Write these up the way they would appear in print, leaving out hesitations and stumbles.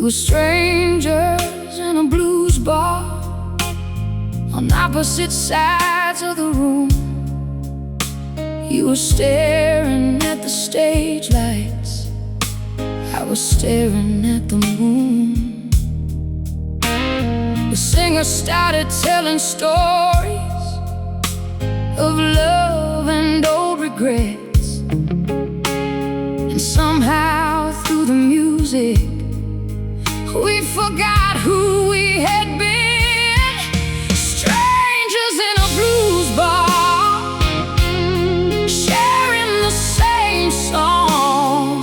were strangers in a blues bar on opposite sides of the room. You were staring at the stage lights, I was staring at the moon. The singer started telling stories of love and old regrets, and somehow through the music we forgot who we had been. Strangers in a blues bar, sharing the same song.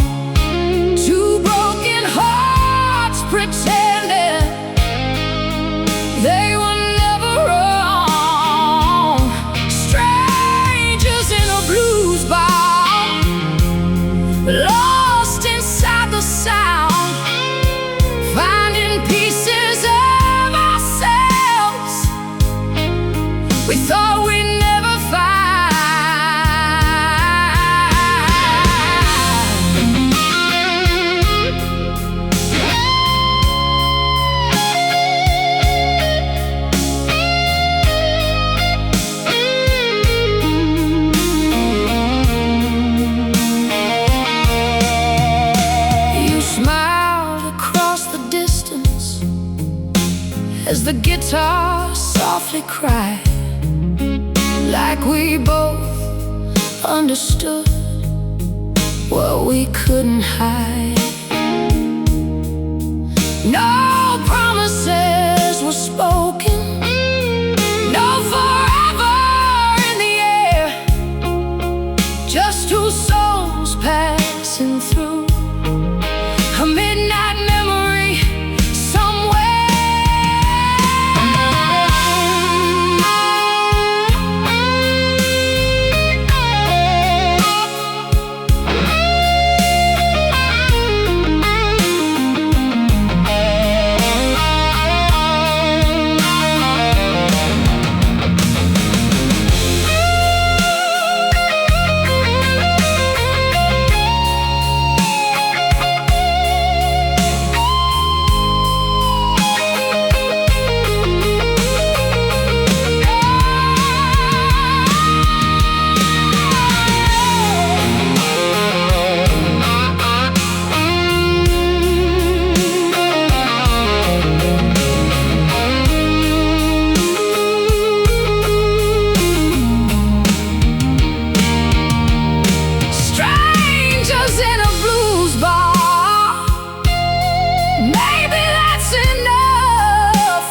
Two broken hearts pretending they were never wrong. Strangers in a blues bar, lost inside the sound, finding pieces of ourselves we thought we'd never find. You smiled across the distance as the guitar softly cried, like we both understood what we couldn't hide. No promises were spoken, no forever in the air, just two souls passing through a midnight memory somewhere. Strangers in a blues bar, maybe that's enough.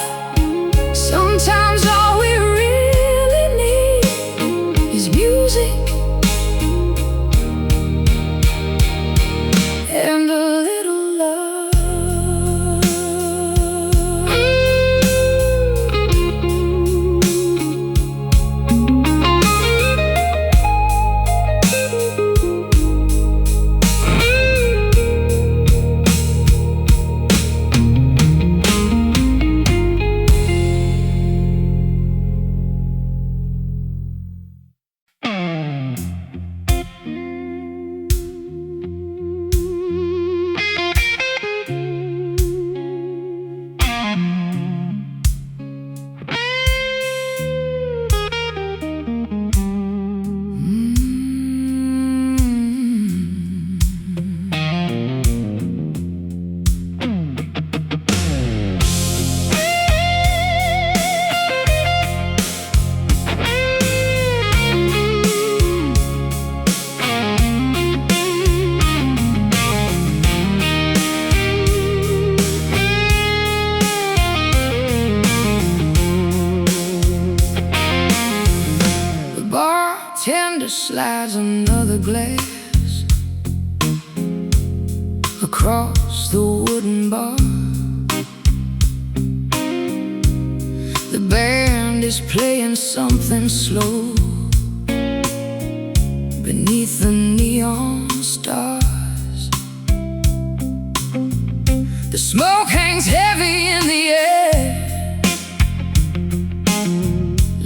Sometimes all we really need is music and a little love. The bartender slides another glass across the wooden bar. The band is playing something slow beneath the neon stars. The smoke hangs heavy in the air,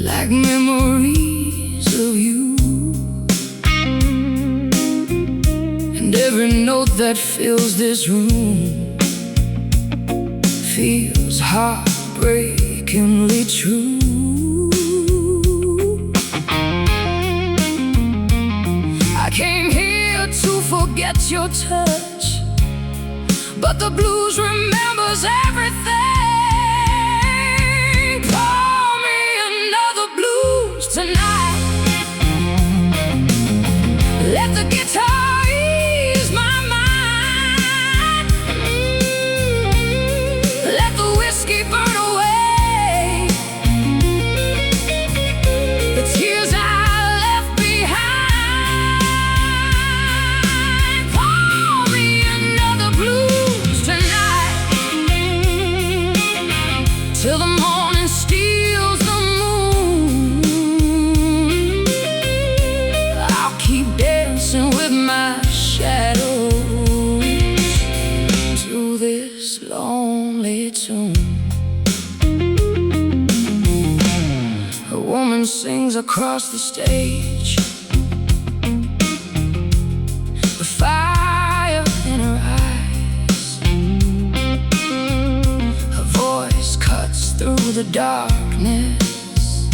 like memories of you. And every note that fills this room feels heartbreakingly true. I came here to forget your touch, but the blues remembers everything. Pour me another blues tonight. Let the guitar ease my mind. Let the whiskey burn away the tears I left behind. Pour me another blues tonight, till the morning steals the moon. I'll keep dancing with my shadows to this lonely tune. A woman sings across the stage, with fire in her eyes. Her voice cuts through the darkness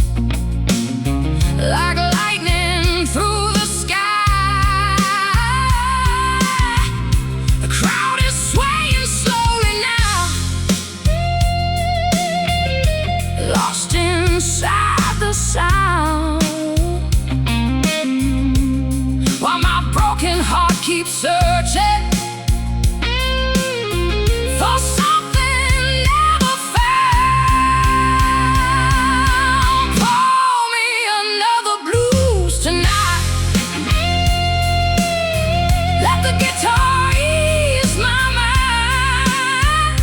like lightning through the sky. The crowd is swaying slowly now, lost inside the sound, while my broken heart keeps searching for something never found. Pour me another blues tonight. Let the guitar ease my mind.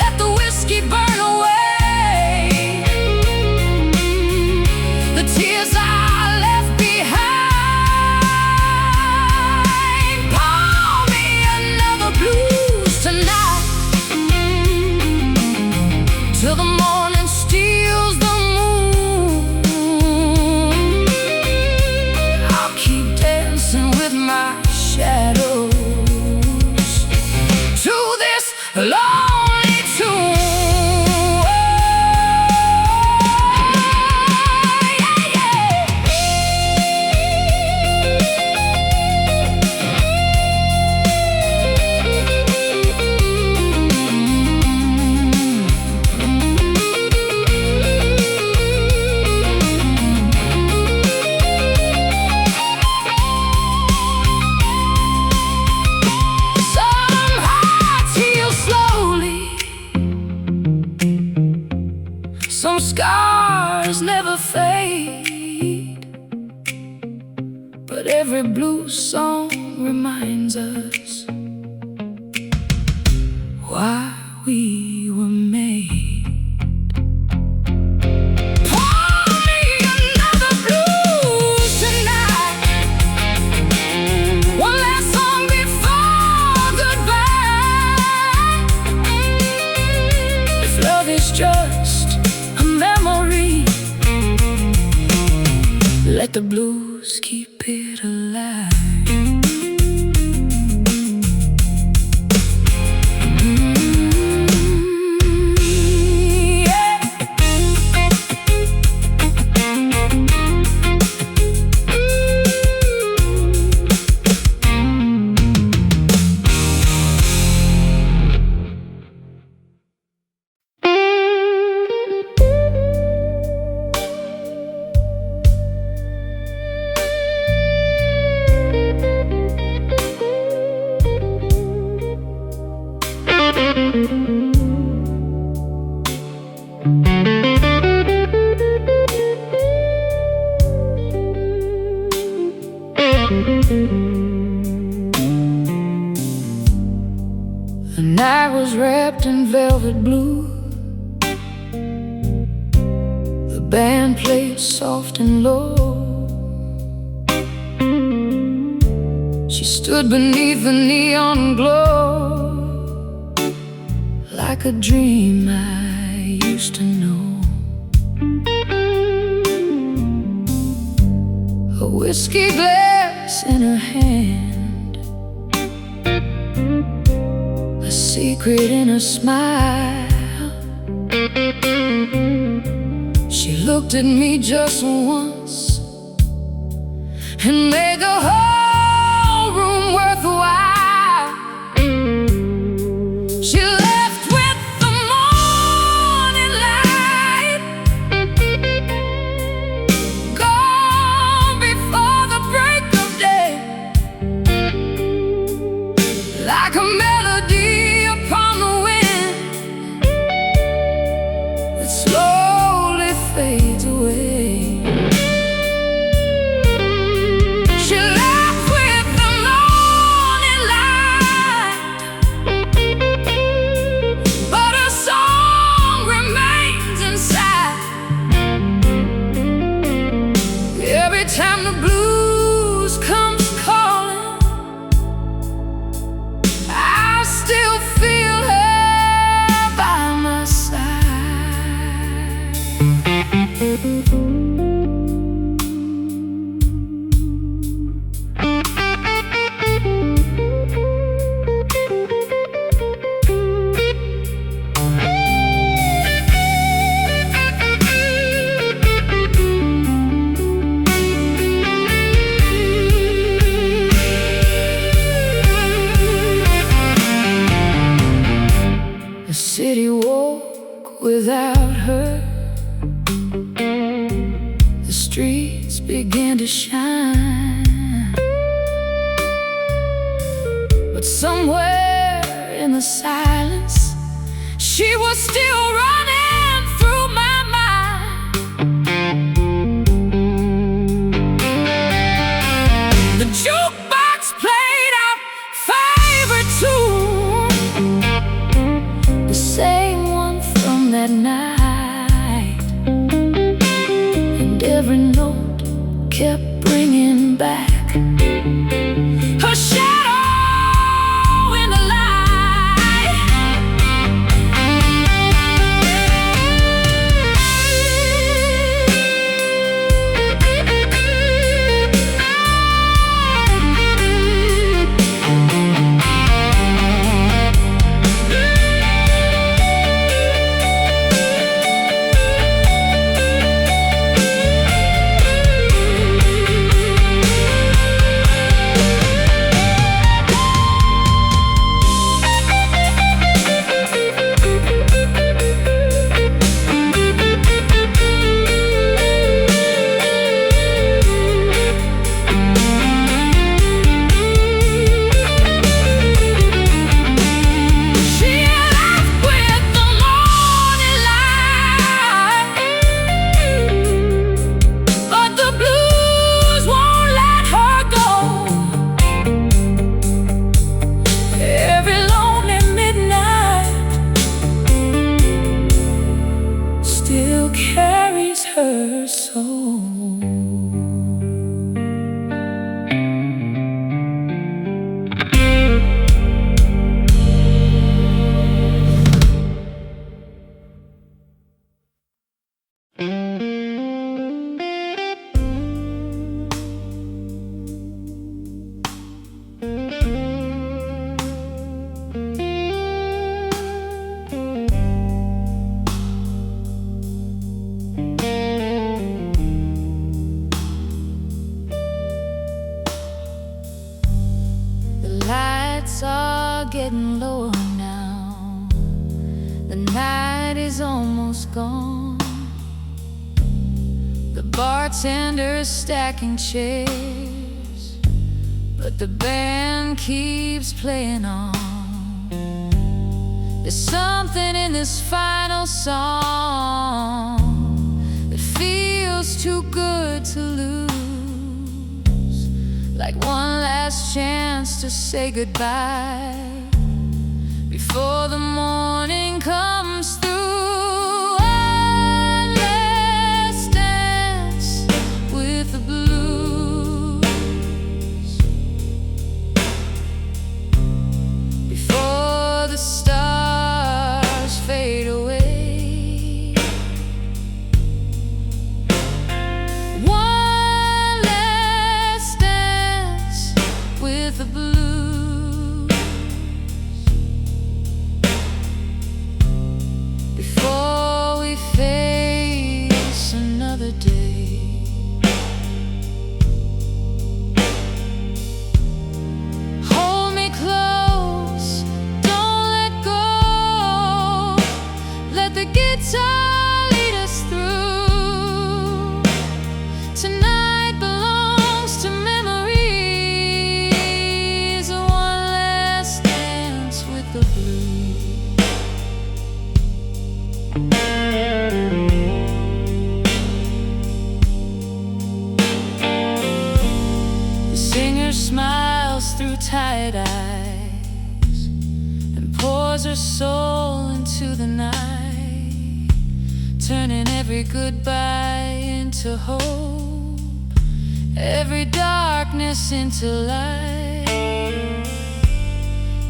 Let the whiskey burn away the tears I left behind. Pour me another blues tonight, till the morning steals the moon. I'll keep dancing with my shadows to this lonely tune. Yeah, yeah. Some hearts heal slowly, some scars never fade, but every blues song reminds us why we were made. Pour me another blues tonight, one last song before goodbye. If love is just a memory, let the blues keep it alive. Yeah. The night was wrapped in velvet blue. The band played soft and low. She stood beneath the neon glow, like a dream I used to know. A whiskey glass in her hand, a secret in her smile. She looked at me just once and made the whole room worthwhile. She left with the morning light, gone before the break of day, like a melody upon the wind that slowly fades away. She left with the morning light, but her song remains inside. Every time the blues comes calling, I still feel her by my side. The city woke without her. The streets began to shine, but somewhere in the silence, she was still running through my mind. The jukebox played our favorite tune, the same one from that night, and every note kept bringing back her shadow in the light. Her soul. Are getting lower now. The night is almost gone. The bartender's stacking chairs, but the band keeps playing on. There's something in this final song that feels too good to lose, like one last chance to say goodbye before the morning comes through. One last dance with the blues before the stars fade away. The blues smiles through tired eyes and pours her soul into the night, turning every goodbye into hope, every darkness into light.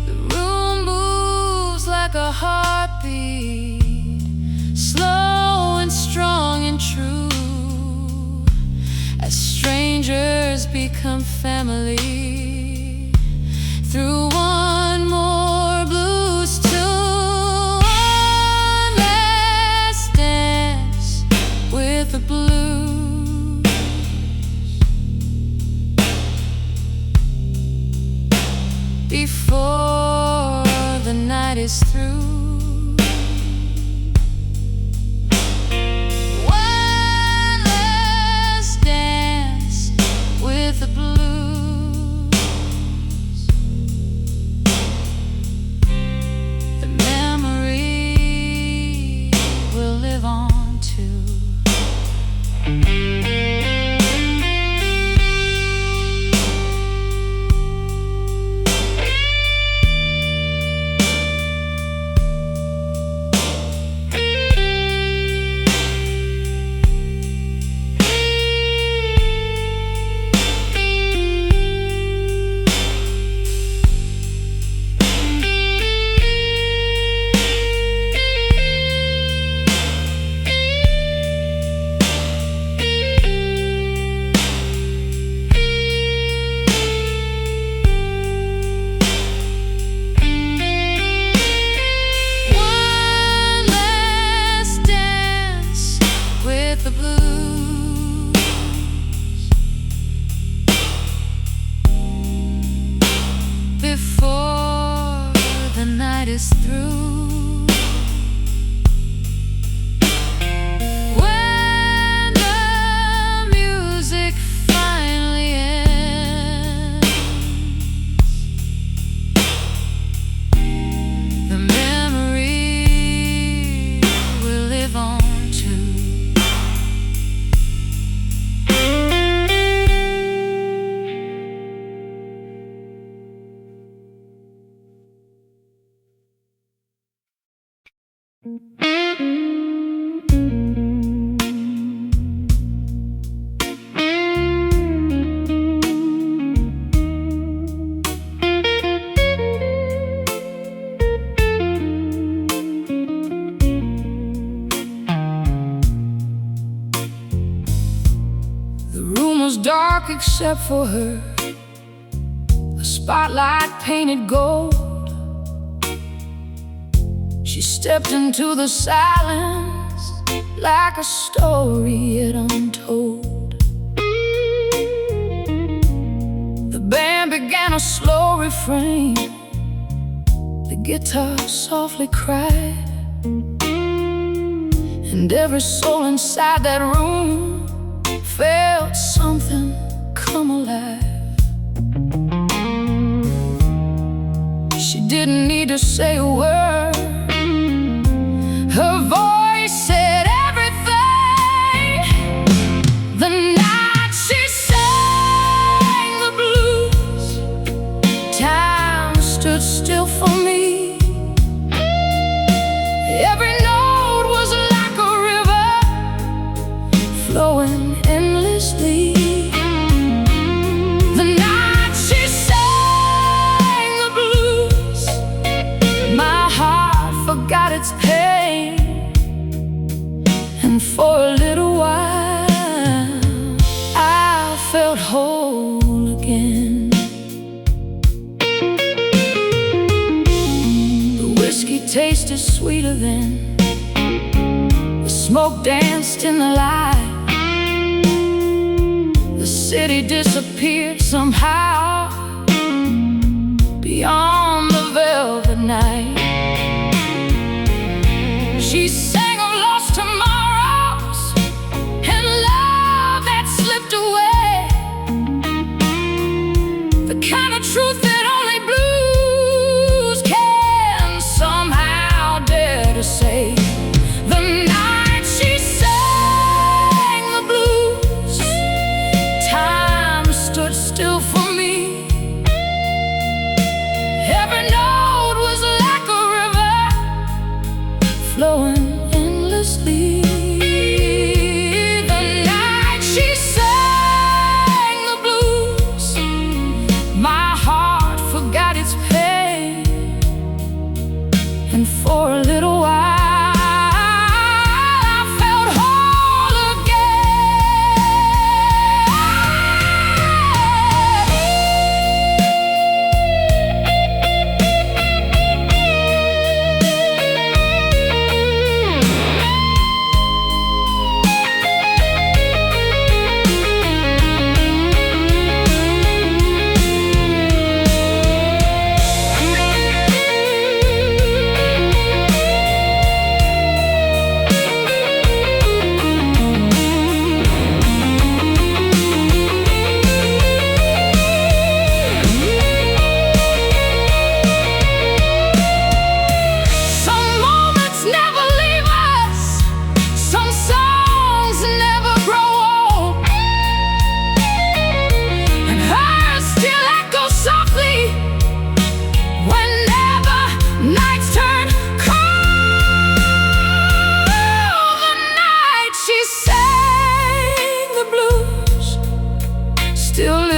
The room moves like a heartbeat, slow and strong and true, as strangers become family through one more blues tune. One last dance with the blues before the night is through. Before the night is through, when the music finally ends, the memory will live on too. The room was dark except for her, a spotlight painted gold. She stepped into the silence like a story yet untold. The band began a slow refrain, the guitar softly cried, and every soul inside that room felt something come alive. She didn't need to say a word, her voice said everything. The night she sang the blues, time stood still for me. Every note was like a river flowing endlessly. The night she sang the blues, my heart forgot its pain, and for a little while I felt whole again. The whiskey tasted sweeter then, the smoke danced in the light, the city disappeared somehow beyond the velvet night. She sang of lost tomorrows and love that slipped away, the kind of truth that only blues can somehow dare to say. The night she sang the blues, time stood still for me.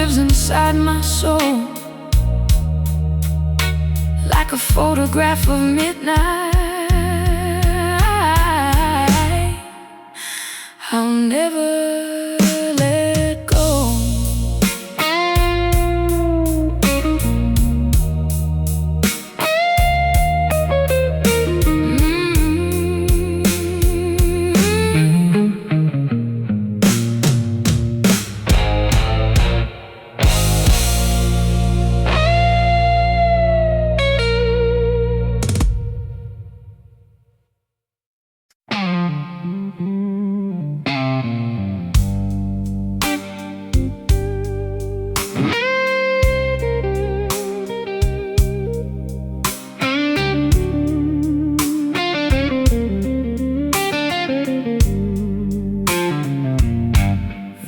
lives inside my soul, like a photograph of midnight. I'll never let go.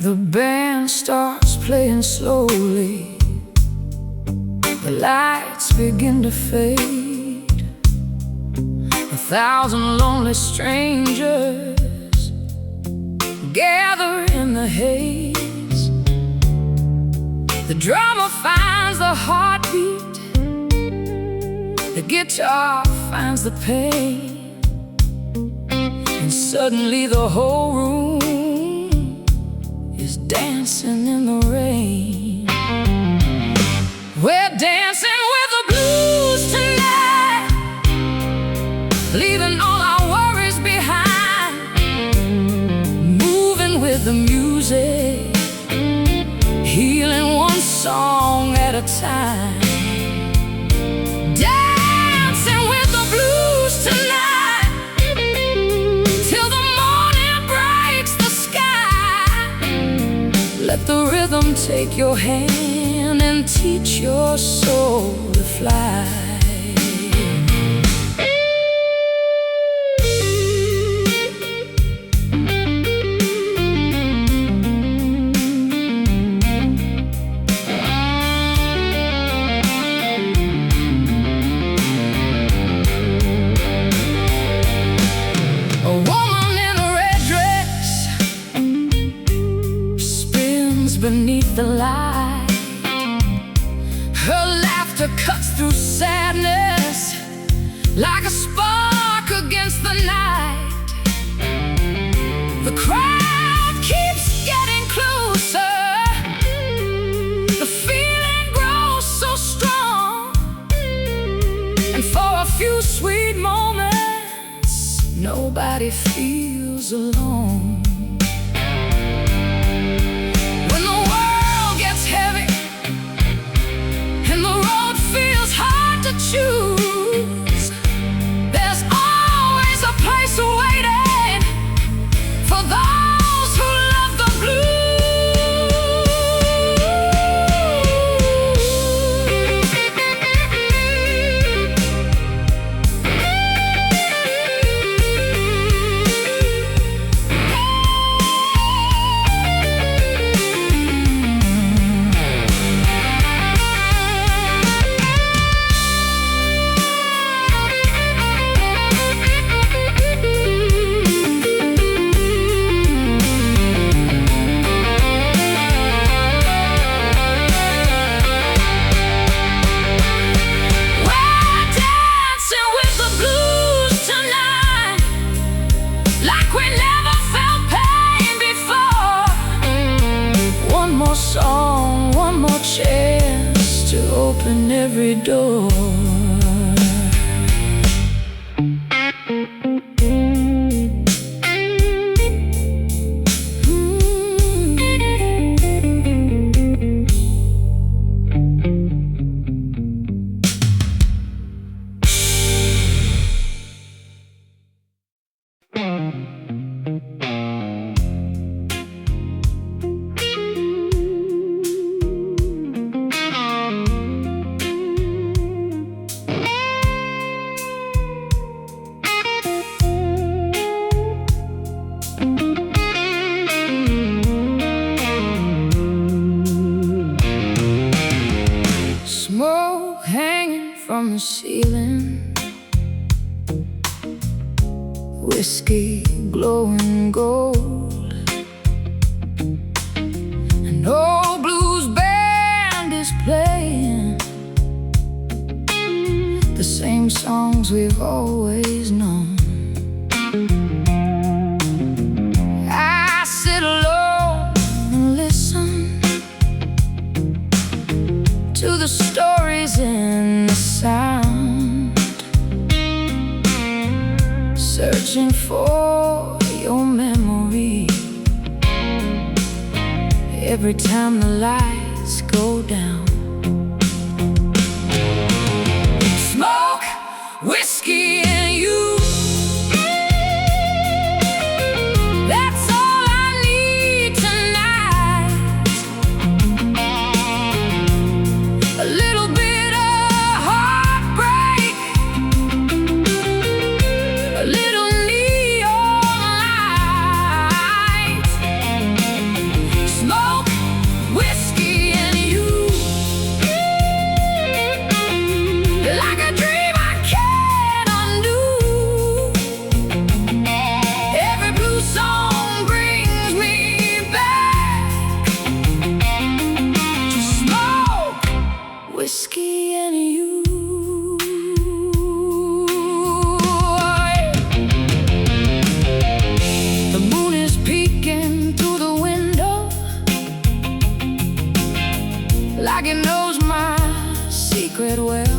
The band starts playing slowly, the lights begin to fade. 1,000 lonely strangers gather in the haze. The drummer finds the heartbeat, the guitar finds the pain, and suddenly the whole room is dancing in the rain. We're dancing with the blues tonight, leaving all our worries behind, moving with the music, healing one song at a time. Dancing with the blues tonight, till the morning breaks the sky. Let the rhythm take your hand and teach your soul to fly. A woman in a red dress spins beneath the light. Her laughter cuts through sadness like a spark against the night. The crowd keeps getting closer, the feeling grows so strong, and for a few sweet moments nobody feels alone. When the world gets heavy and the road feels hard to choose, there's always a place waiting for those who love the song, one more chance to open every door. Smoke hanging from the ceiling, whiskey glowing gold, an old blues band songs we've always known. I sit alone and listen to the stories in the sound, searching for your memory every time the lights go down. Smoke, whiskey, and you, that's all I need tonight. A little bit of heartbreak, a little neon light. Smoke, whiskey, and you, like a dream I can't undo. Every blue song brings me back to smoke, whiskey, and you. The moon is peeking through the window, like it knows my secret well.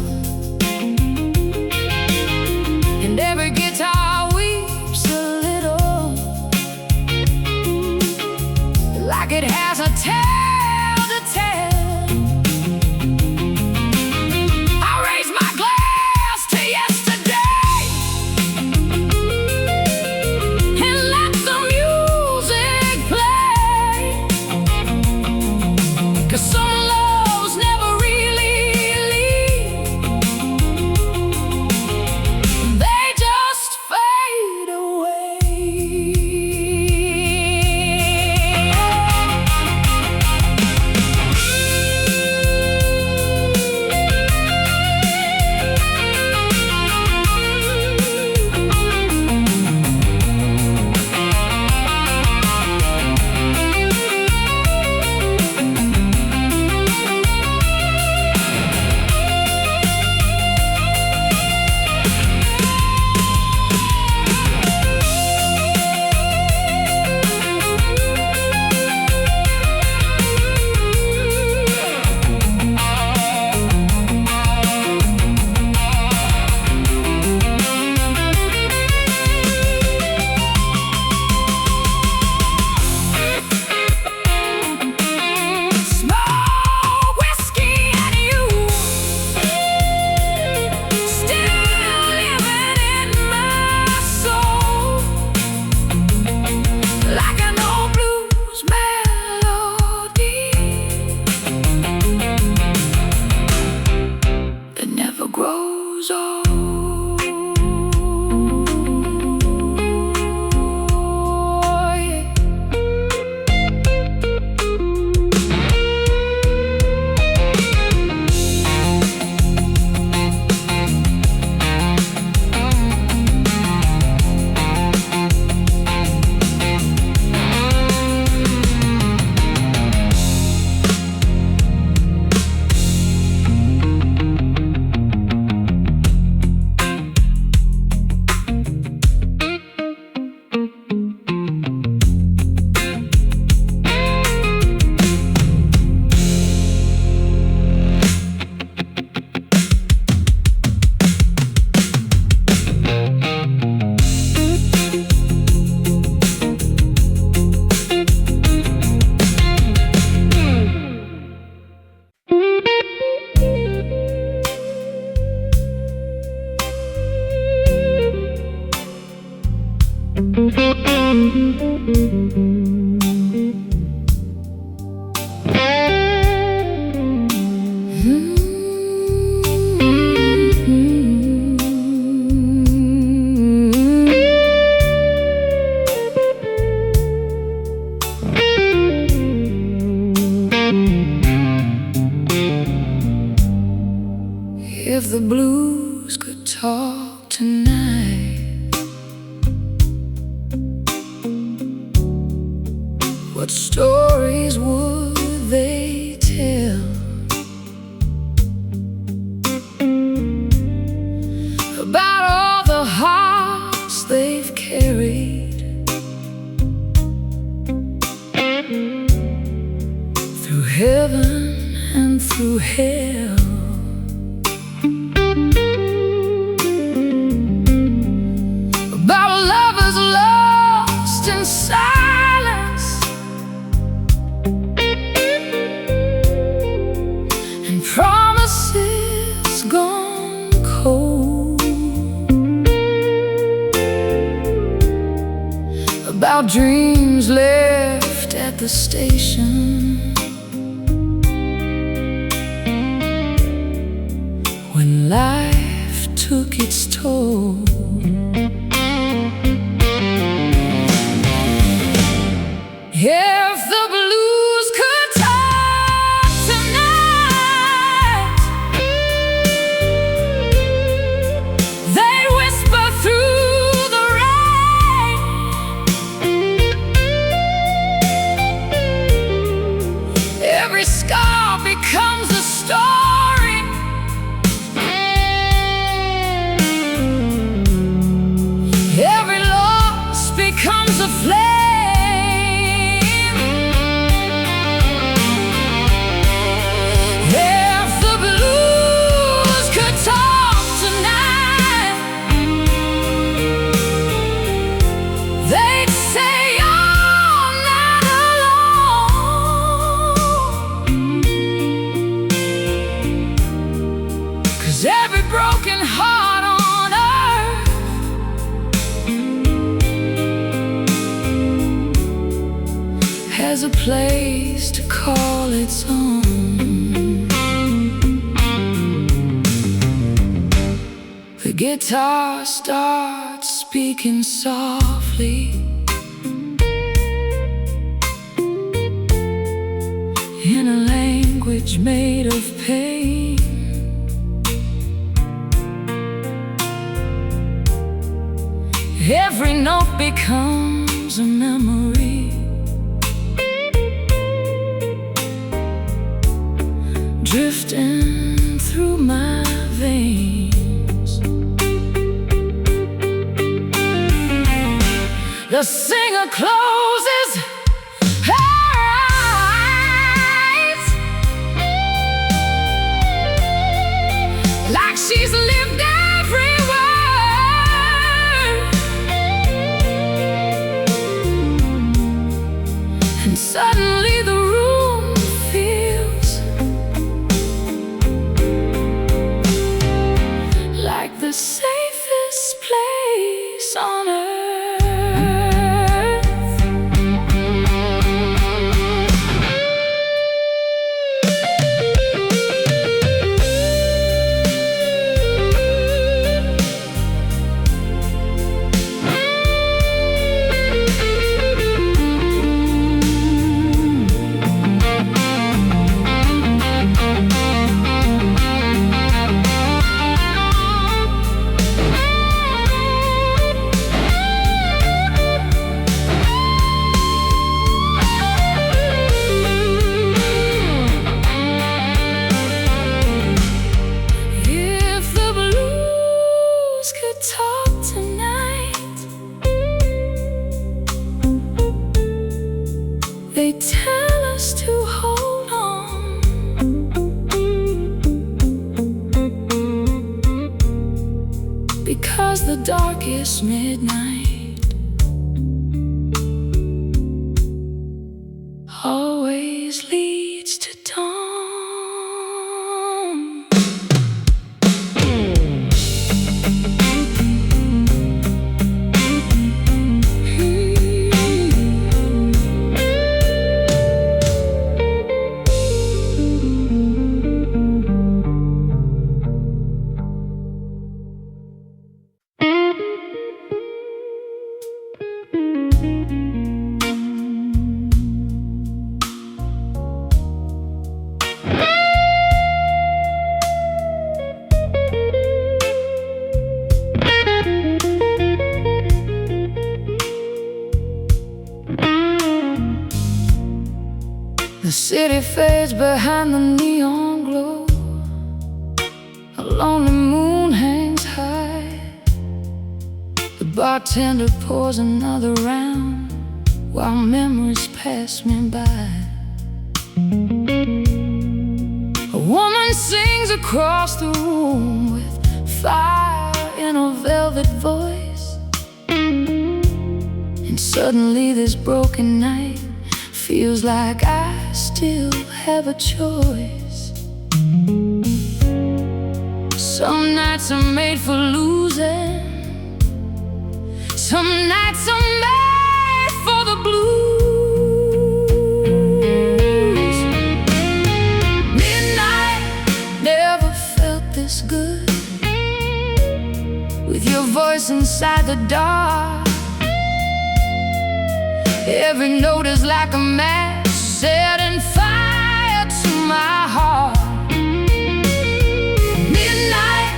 And every guitar weeps a little, like it has a tale to tell. I raise my glass to yesterday and let the music play, 'cause some loves never really leave, they just fade away. Smoke, whiskey, and you, still living in my soul, like an old blues melody that never grows old. If the blues could talk tonight, what stories would they tell heaven and through hell. About lovers lost in silence and promises gone cold. About dreams left at the station when life took its toll. If the blues could talk tonight, they'd whisper through the rain. Every scar becomes a story, every loss becomes a flame. Every broken heart on earth has a place to call its own. The guitar starts speaking softly in a language made of pain. Every note becomes a memory, drifting through my veins. The singer closes her eyes like she's lived every word. And suddenly the room feels like the safest place on earth. Talk tonight, they tell us to hold on, because the darkest midnight always leads to dawn. The city fades behind the neon glow. A lonely moon hangs high. The bartender pours another round while memories pass me by. and sings across the room with fire in a velvet voice. And suddenly this broken night feels like I still have a choice. Some nights are made for losing, some nights are made for the blues. Midnight never felt this good, with your voice inside the dark. Every note is like a match setting fire to my heart. Midnight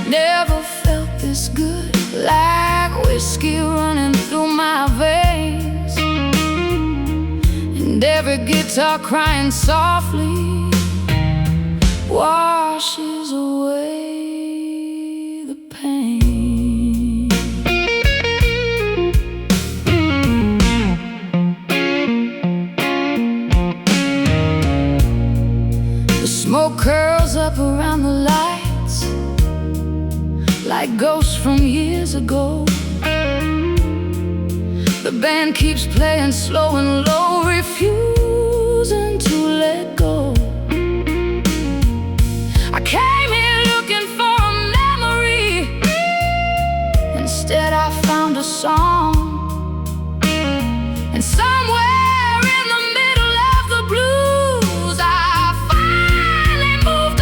never felt this good, like whiskey running through my veins, and every guitar crying softly washes away the pain. The smoke curls up around the lights like ghosts from years ago. The band keeps playing slow and low, refusing to let go. I came here looking for a memory, instead I found a song. And somewhere in the middle of the blues, I finally moved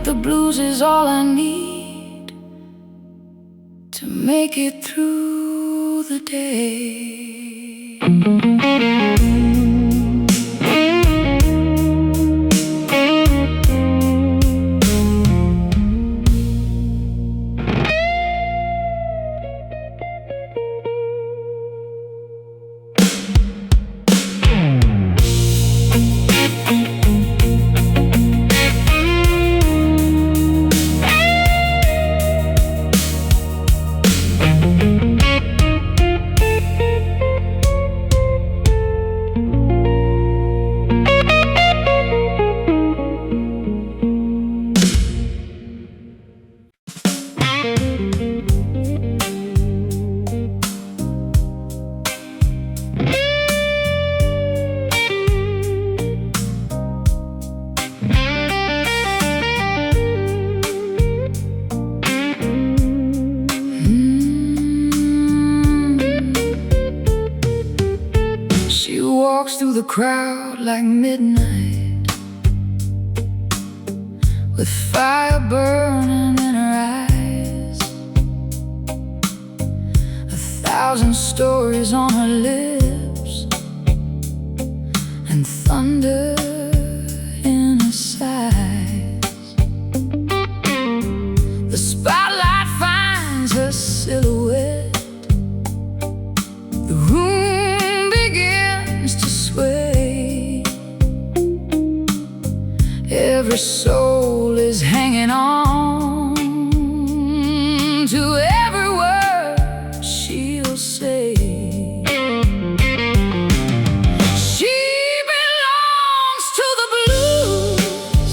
the blues is all I need to make it through the day. Walks through the crowd like midnight, with fire burning in her eyes, 1,000 stories on her lips, and thunder in her sighs. The spotlight finds her silhouette, the room begins to sway. Every soul is hanging on to every word she'll say. She belongs to the blues,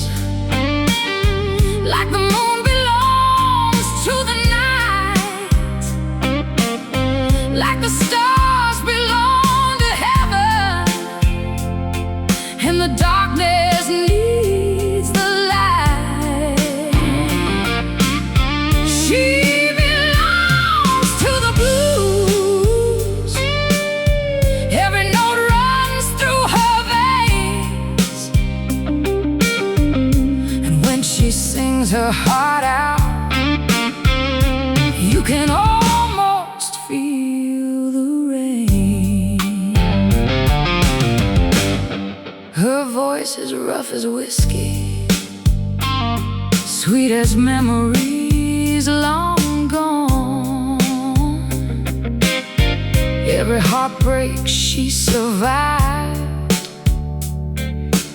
like the moon belongs to the night, like the stars belong to heaven, and the darkness needs the light. She belongs to the blues. Every note runs through her veins, sings her heart out. You can almost feel the rain. Her voice is rough as whiskey, sweet as memories long gone. Every heartbreak she survived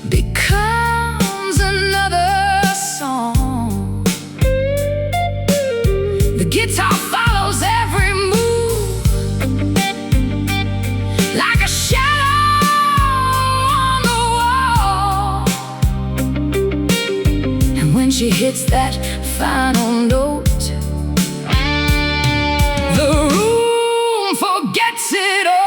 becomes another song. The guitar follows every move like a shadow on the wall. And when she hits that final note, the room forgets it all.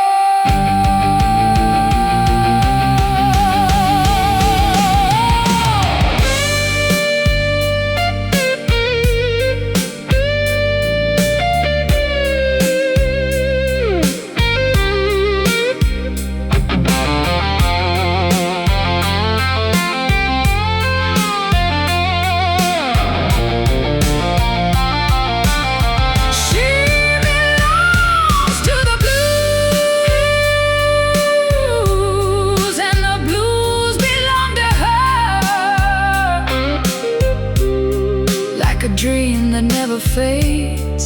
A dream that never fades,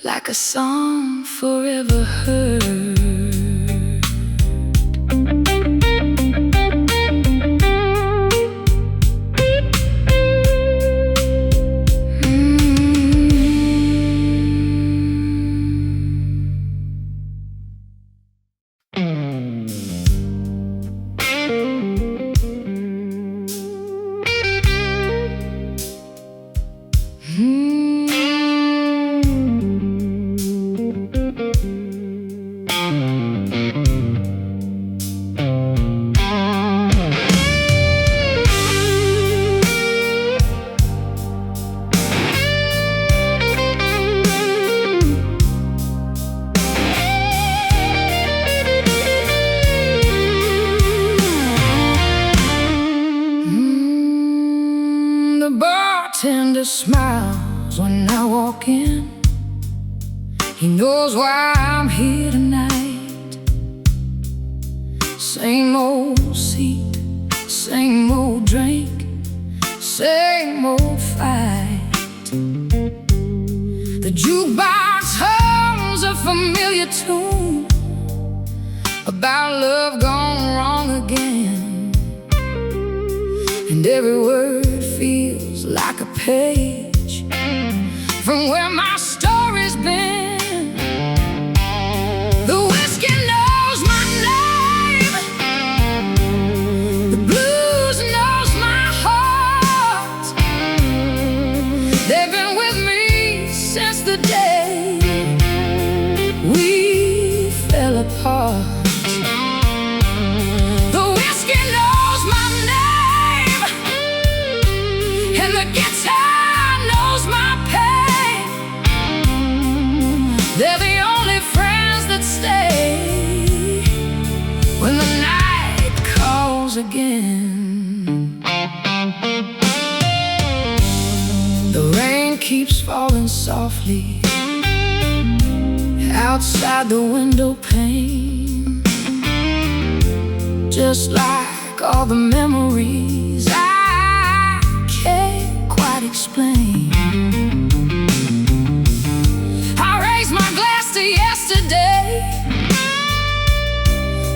like a song forever heard. The bartender smiles when I walk in. He knows why I'm here tonight. Same old seat, same old drink, same old fight. The jukebox hums a familiar tune about love gone wrong again, and every word feels like a page from where my story's been. The whiskey knows my name, the blues knows my heart. They've been with me since the day we fell apart. The guitar knows my pain. They're the only friends that stay when the night calls again. The rain keeps falling softly outside the window pane, just like all the memories I can't quite explain. I raise my glass to yesterday,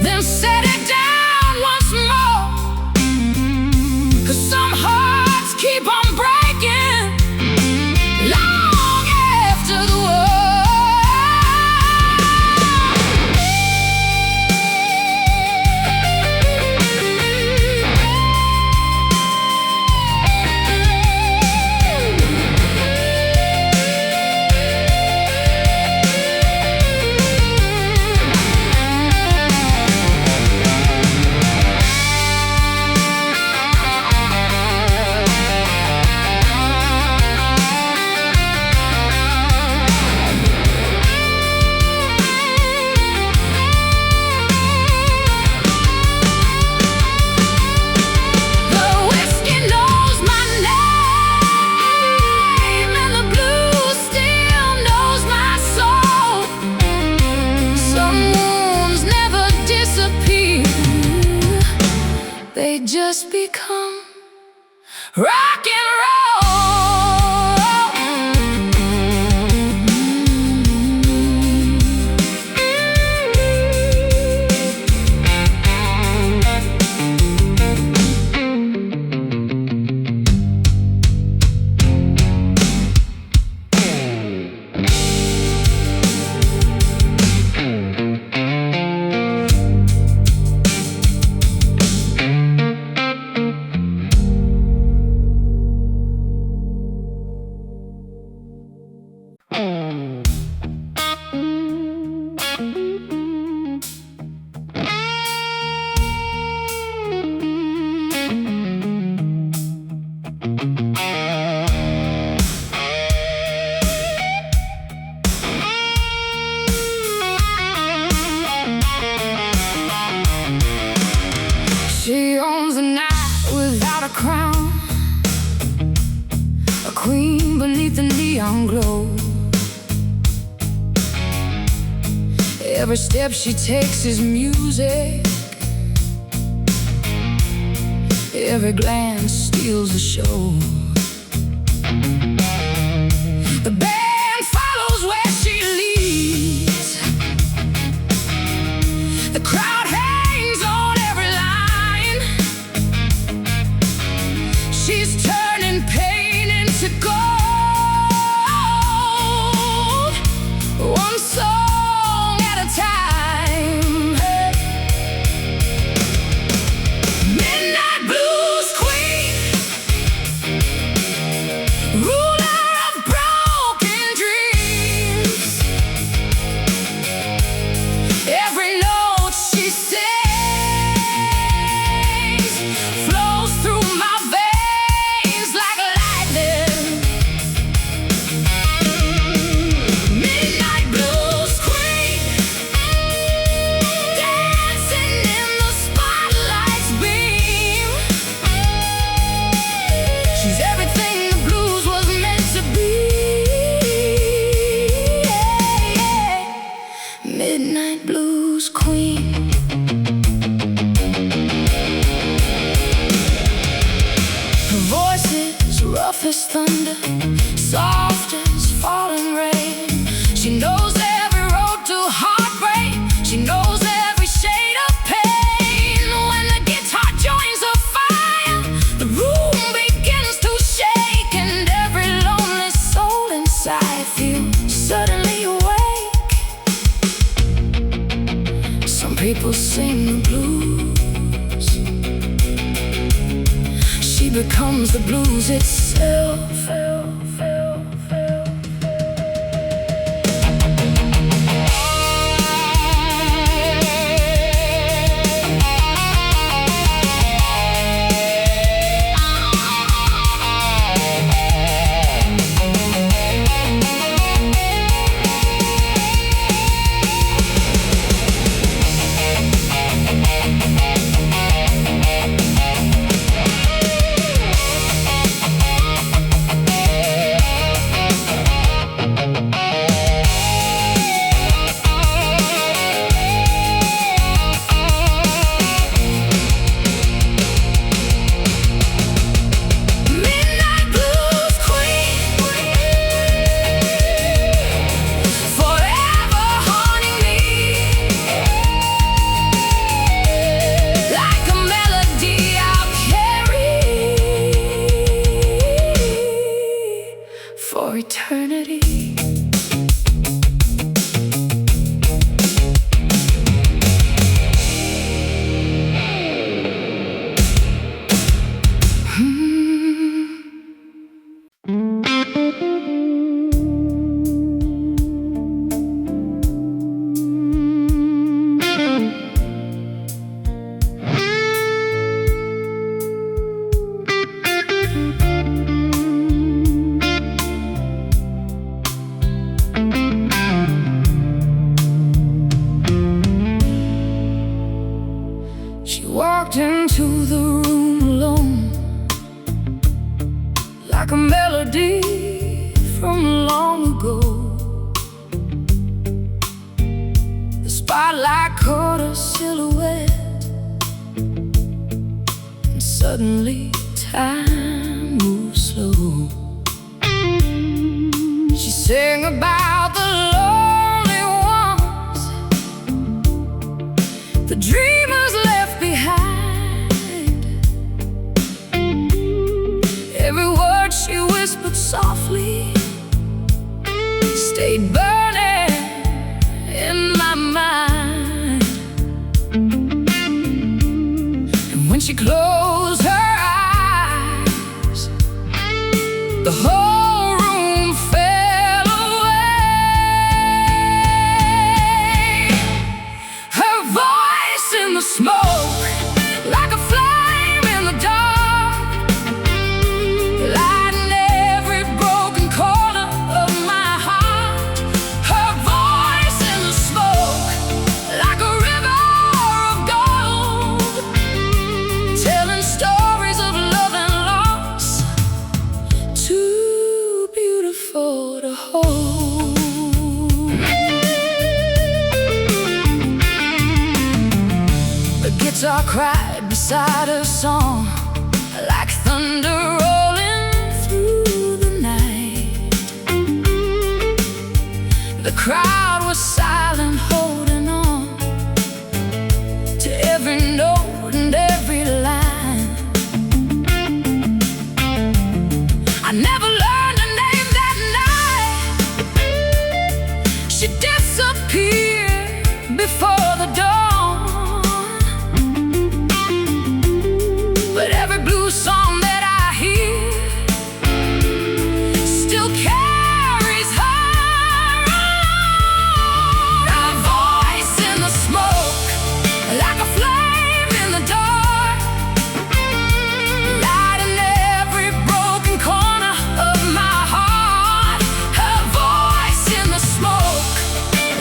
then set it down once more. 'Cause some hearts keep on breaking long after the war. just become rock and roll. She owns a night without a crown, a queen beneath the neon glow. Every step she takes is music, every glance steals the show. The band follows where she leads, the crowd hangs on every line. She's turning pain into gold, one song at a time. Midnight blues queen, ruler of broken dreams. Every note she sings flows through my veins like lightning. Midnight blues queen, dancing in the spotlight's beam. She's everything the blues was meant to be. Midnight blues queen. Her voice is rough as thunder, soft as falling rain. She knows every road to heartbreak, she knows every shade of pain. When the guitar joins the fire, the room begins to shake, and every lonely soul inside feels suddenly awake. Some people sing the blues, she becomes the blues itself. Midnight blues queen, forever haunting me, like a melody I'll carry for eternity. She walked into the room alone, like a melody from long ago. spotlight caught her silhouette, and suddenly time moves slow. She sang about the lonely ones, the dreamers left behind. Every word she whispered softly stayed burning in my mind. And when she closed her eyes, the whole room fell away. Her voice in the smoke, like a flame in the dark, lighting every broken corner of my heart. Her voice in the smoke, like a river of gold, telling stories of love and loss, too beautiful to hold. The guitar cried beside her song, like thunder rolling through the night. The crowd was silent, holding on to every note and every line. I never learned her name that night. She disappeared before the dawn. But every blues song that I hear still carries her on. Her voice in the smoke, like a flame in the dark, lighting every broken corner of my heart. Her voice in the smoke,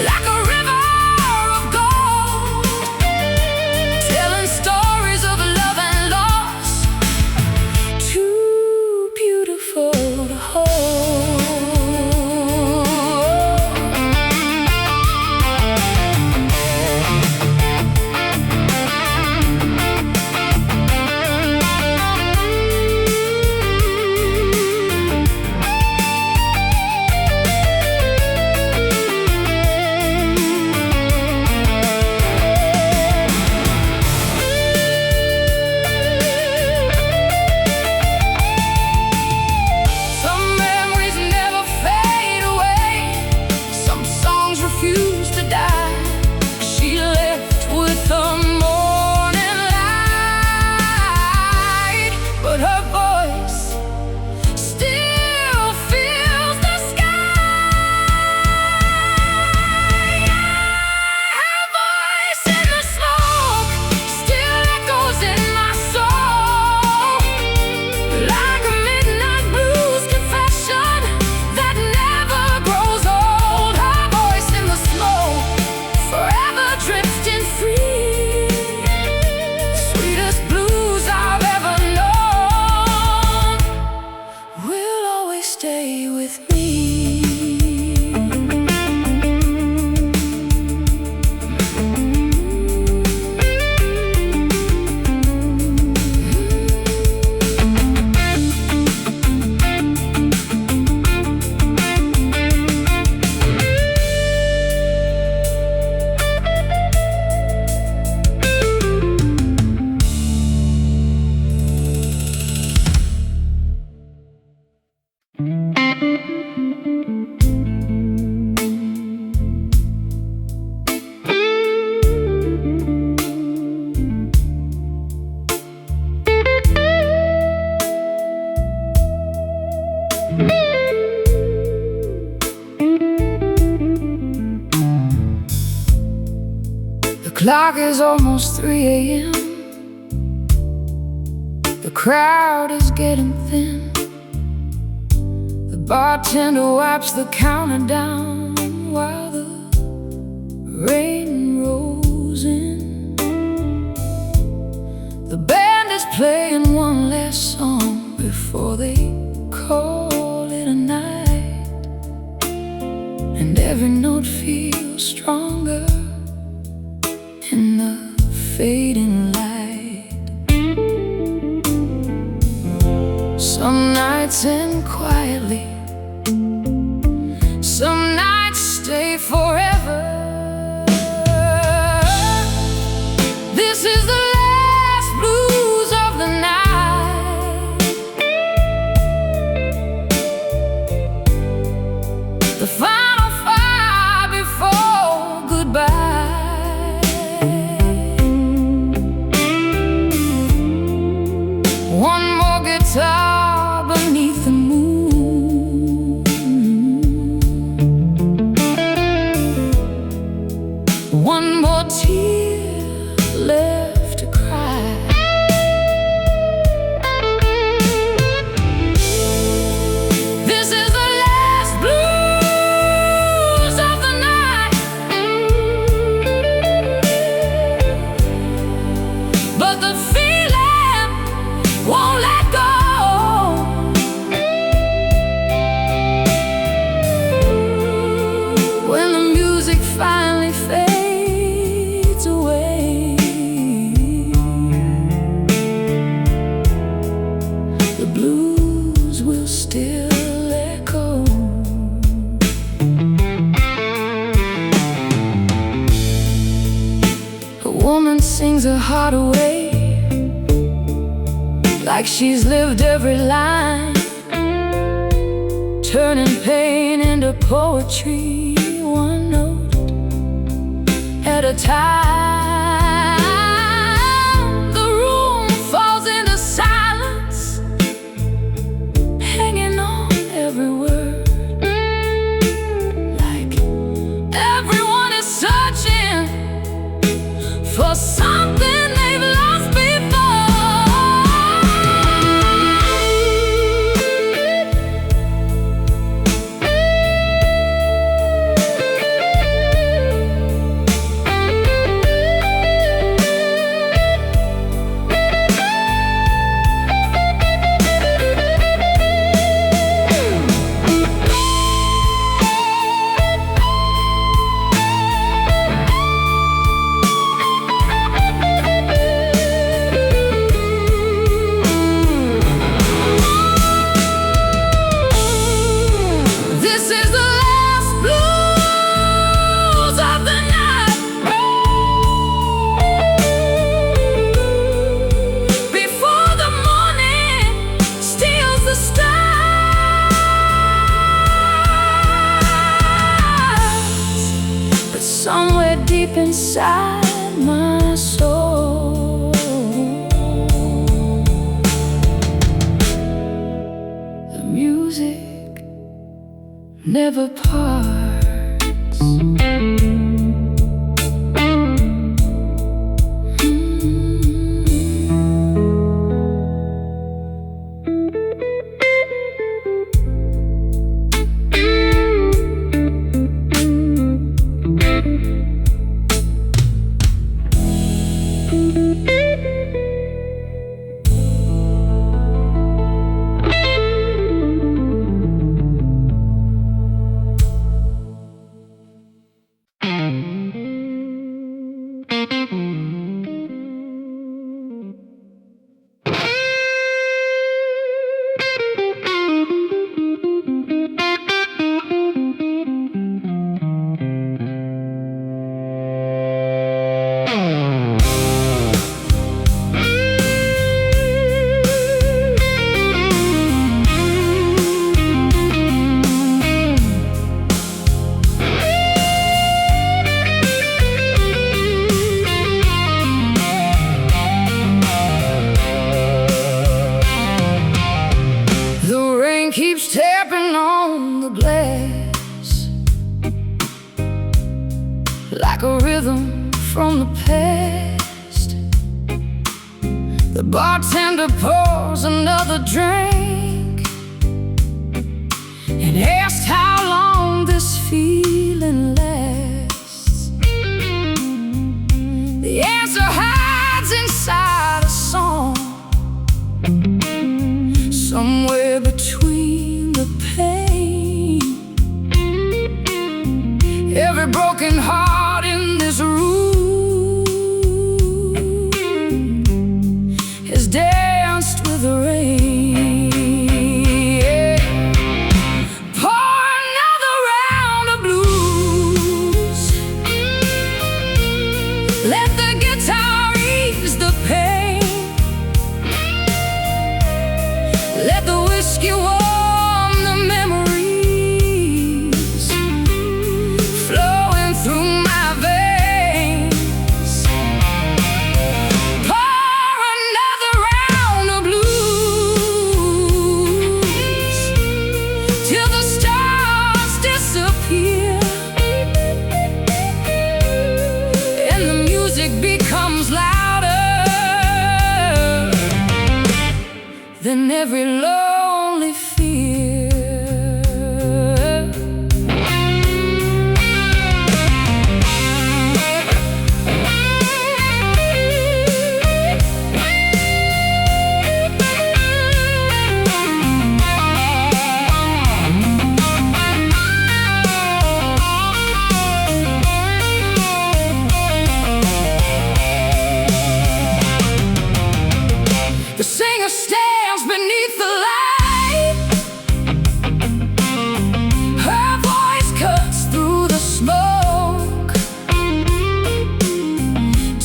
like a river of gold, telling stories of love and loss, too beautiful to hold. Some memories never fade away, some songs refuse to die. She left with the morning light, but her voice still fills the sky. Her voice in the smoke still echoes in my soul, like a midnight blues confession that never grows old. Her voice in the smoke, forever drifting free, sweetest blues I've ever known, will always stay with me. The clock is almost 3 a.m. The crowd is getting thin. The bartender wipes the counter down while the rain rolls in. The band is playing one last song before they call it a night, and every note feels stronger in the fading light. Some nights end quietly, some nights stay forever. This is the last blues of the night, the final fight before goodbye. One more guitar beneath the moon, one more tear left to cry. This is the last blues of the night, but the feeling won't let go. When the music finally fades away, the blues will still echo. A woman sings her heart away, like she's lived every line, turning pain into poetry, one note at a time. The room falls into silence, hanging on every word, like everyone is searching for something they've lost before. This is the last blues of the night, before the morning steals the stars. But somewhere deep inside my soul, the music never parts. Keeps tapping on the glass like a rhythm from the past. The bartender pours another drink and asks how long this feeling lasts. The answer hides inside a song, somewhere between the pain. Every broken heart in this room has danced with the rain. The singer stands beneath the light. Her voice cuts through the smoke,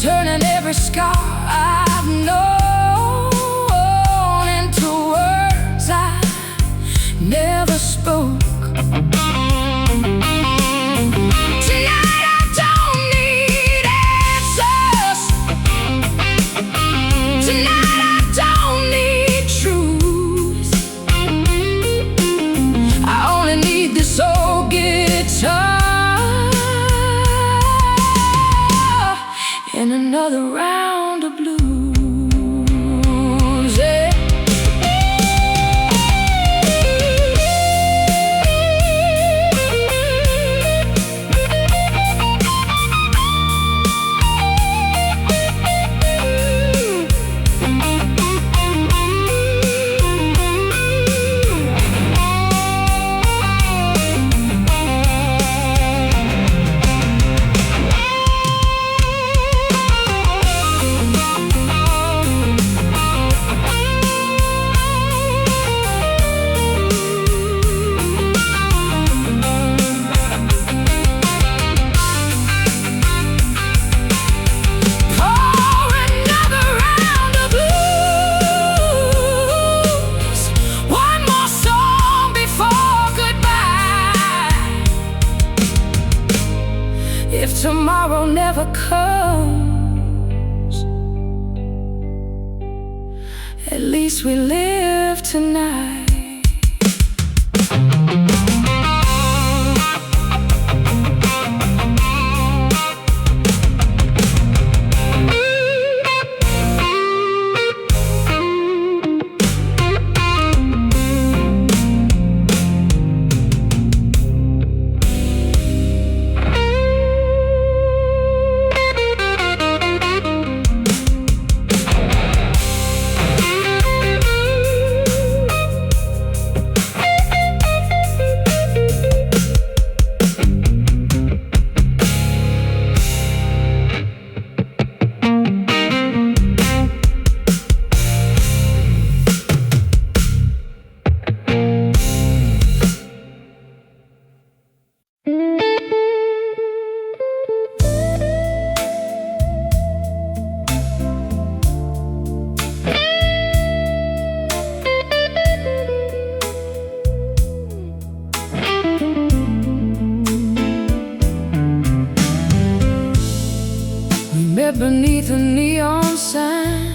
turning every scar I've known into words I never spoke. Tonight I don't need answers. Tonight I don't need truth. I only need this old guitar and another round of blues. Yeah. If tomorrow never comes, at least we live tonight. Beneath a neon sign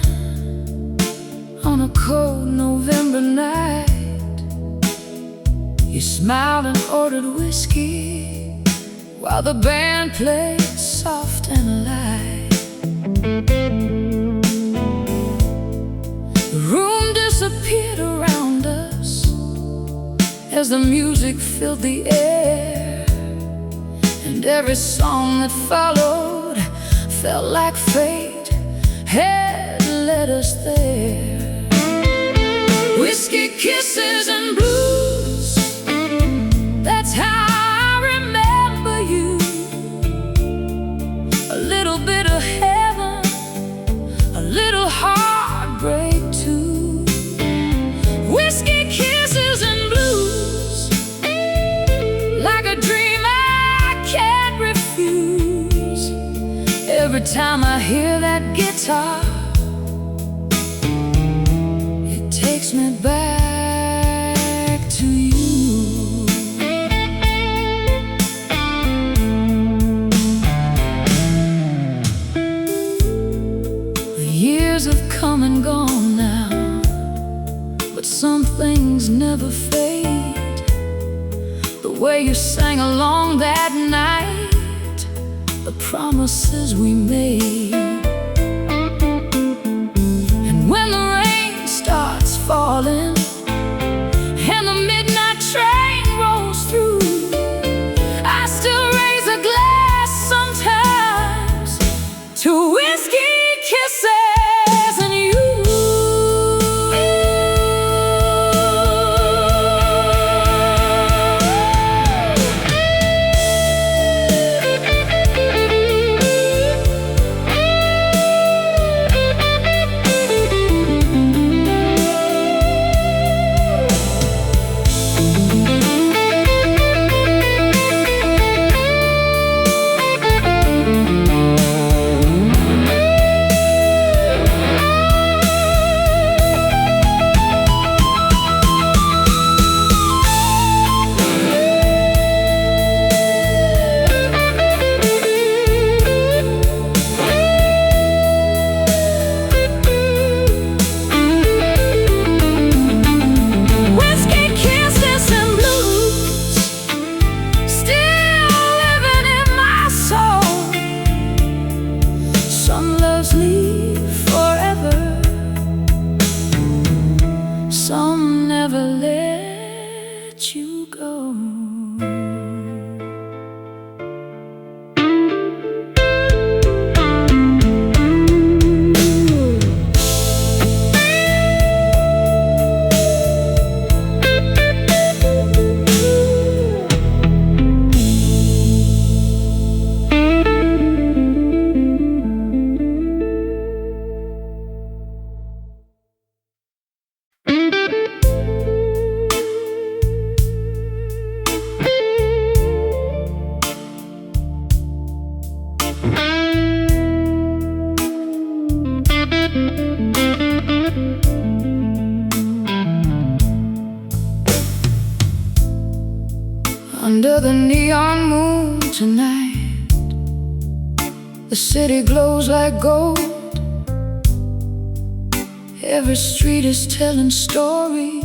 on a cold November night, you smiled and ordered whiskey while the band played soft and light. The room disappeared around us as the music filled the air, and every song that followed felt like fate had led us there. Whiskey, kisses, and blues, that's how I remember you. A little bit of heaven, a little heartbreak too. Whiskey, kisses, and blues, like a dream I can't refuse. Every time I hear that guitar, it takes me back to you. The years have come and gone now, but some things never fade. The way you sang along that night, the promises we made. And when the rain starts falling and the midnight train rolls through, I still raise a glass sometimes to whiskey, kisses, and you. Under the neon moon tonight, the city glows like gold. Every street is telling stories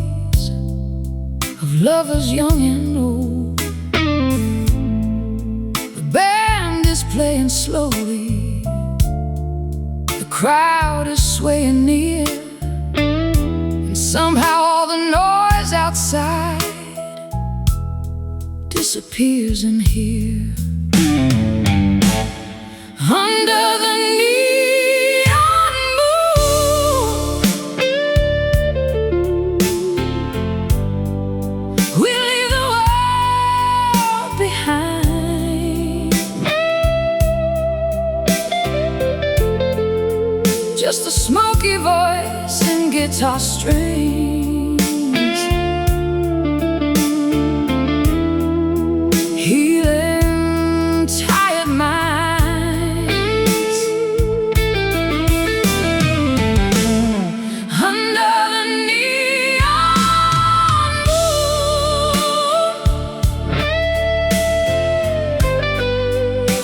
of lovers young and old. The band is playing slowly, the crowd is swaying near, and somehow all the noise outside disappears in here. Under the neon moon, we leave the world behind. Just a smoky voice and guitar strings, healing tired minds. Under the neon moon,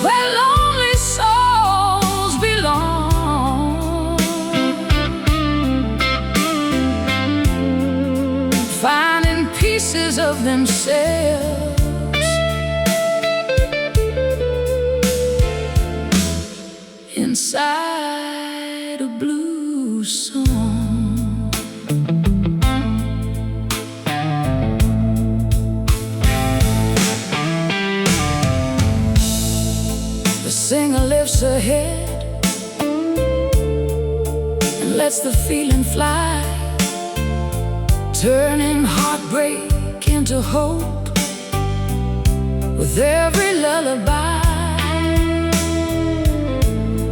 where lonely souls belong, finding pieces of themselves inside a blue song. The singer lifts her head and lets the feeling fly, turning heartbreak into hope with every lullaby.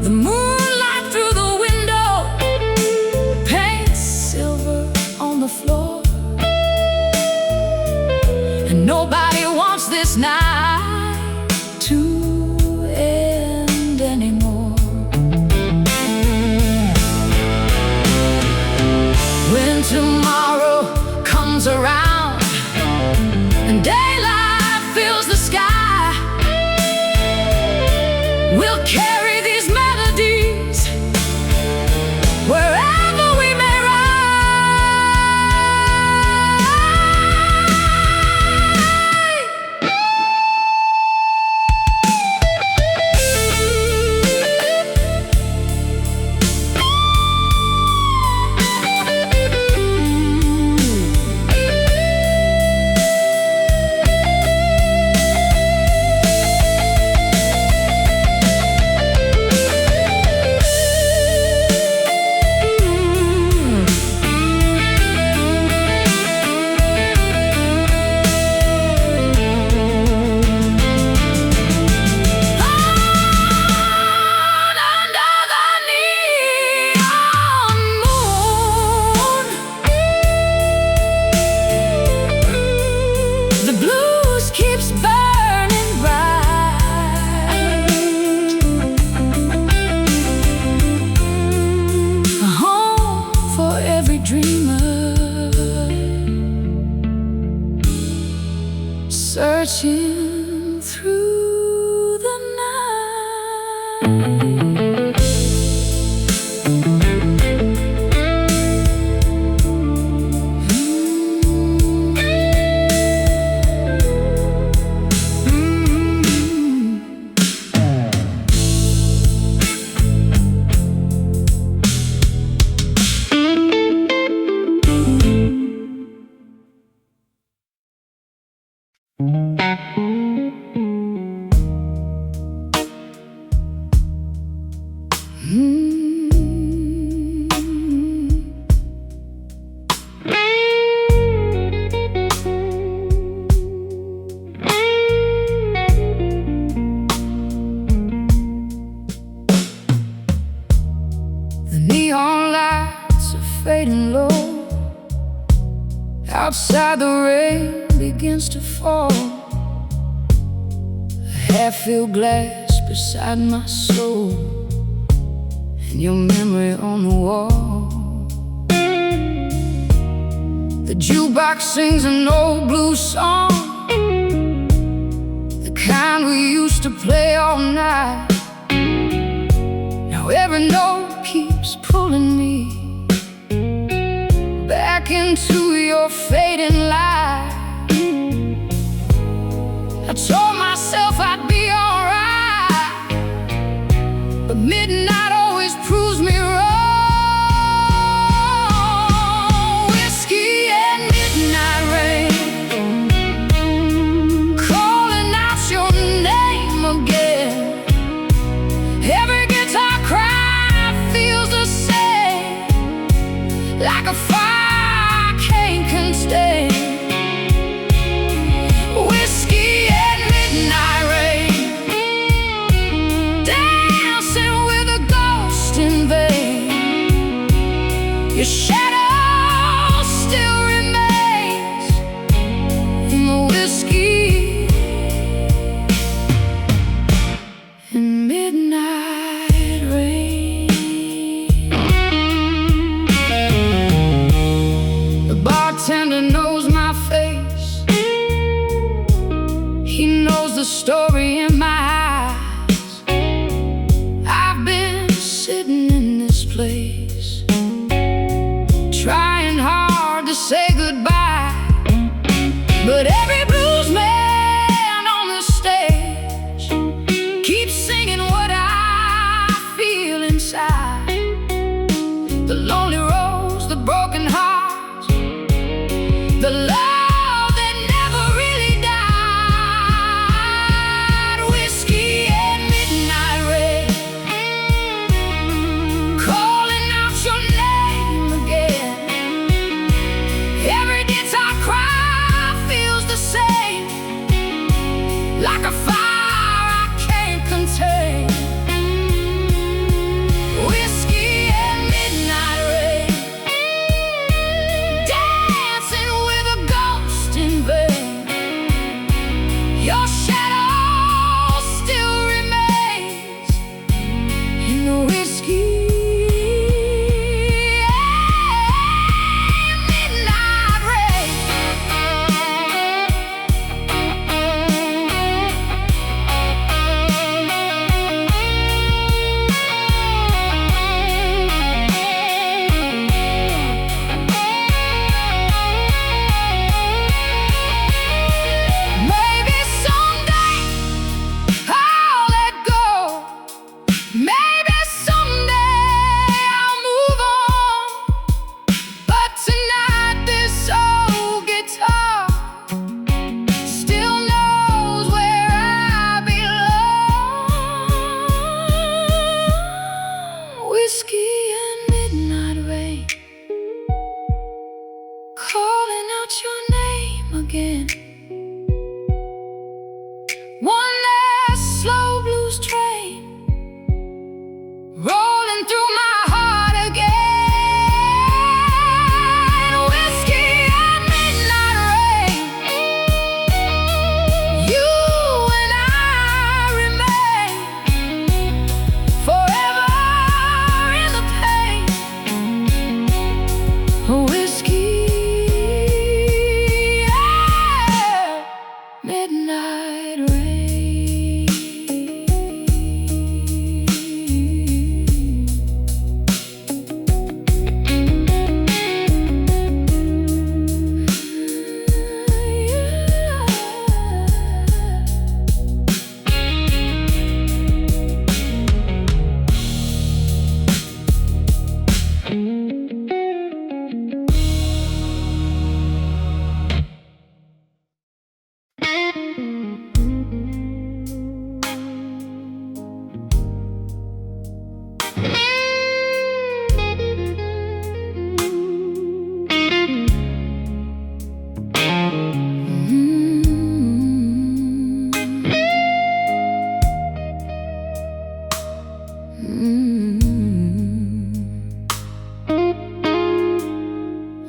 The moonlight through the window paints silver on the floor, and nobody wants this night to end anymore. When tomorrow comes around and daylight fills the sky, we'll carry these melodies wherever we may searching through the night. The neon lights are fading low. Outside the rain begins to fall. A half-filled glass beside my soul, and your memory on the wall. The jukebox sings an old blues song, kind we used to play all night. Now every note keeps pulling me back into your fading light. I told myself I'd be alright, but midnight always proves me wrong. Whiskey and midnight rain, calling out your name again. Every guitar cry feels the same, like a fire I can't contain. Whiskey and midnight rain, dancing with a ghost in vain. Your shadow still remains in the whiskey and midnight rain. The bartender knows my face. He knows the story in my eyes. I've been sitting in this place, trying hard to say goodbye, but every blues man on the stage keeps singing what I feel inside. The lonely rose, the broken heart, the love that never really died. Whiskey and midnight rain, calling out your name again. Every guitar cry feels the same, like a fire I can't contain. Whiskey and midnight rain, dancing with a ghost in vain. Your shadow still remains in the whiskey and midnight rain. Maybe someday I'll let go. Maybe someday I'll move on. But tonight this old guitar still knows where I belong. Whiskey and midnight rain, calling out your name again. One last slow blues train, rolling through my heart again. Whiskey and midnight rain, you and I remain forever in the pain. Whiskey and midnight rain.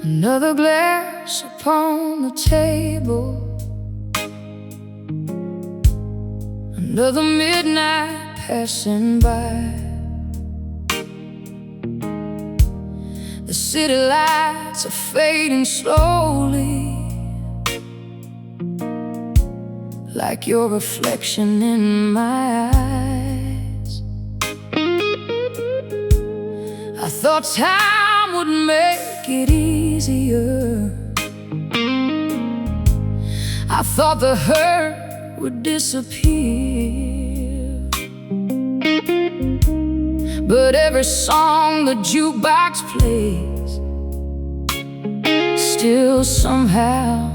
Another glass upon the table, another midnight passing by. The city lights are fading slowly, like your reflection in my eyes. I thought time would make it easier. I thought the hurt would disappear. But every song the jukebox plays still somehow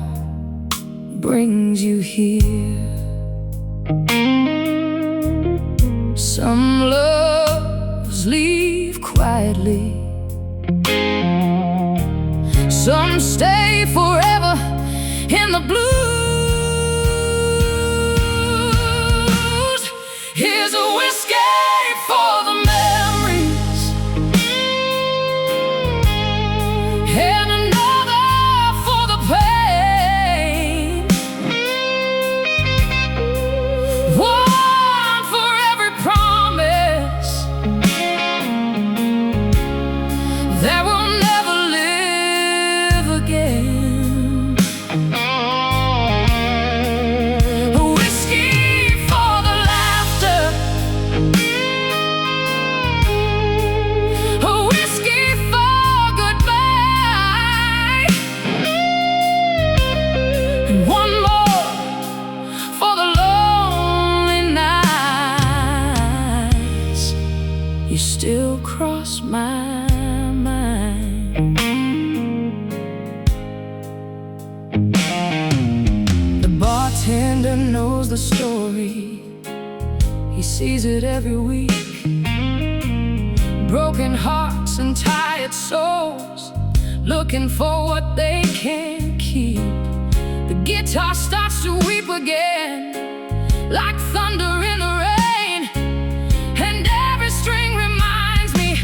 brings you here. Some loves leave quietly, some stay forever in the blues. Here's a whiskey for the memories, and another for the pain. One for every promise that will never live again. A whiskey for the laughter, a whiskey for goodbye, and one more for the lonely nights you still cross my mind. The bartender knows the story, he sees it every week. Broken hearts and tired souls looking for what they can't keep. The guitar starts to weep again, like thunder in the rain, and every string reminds me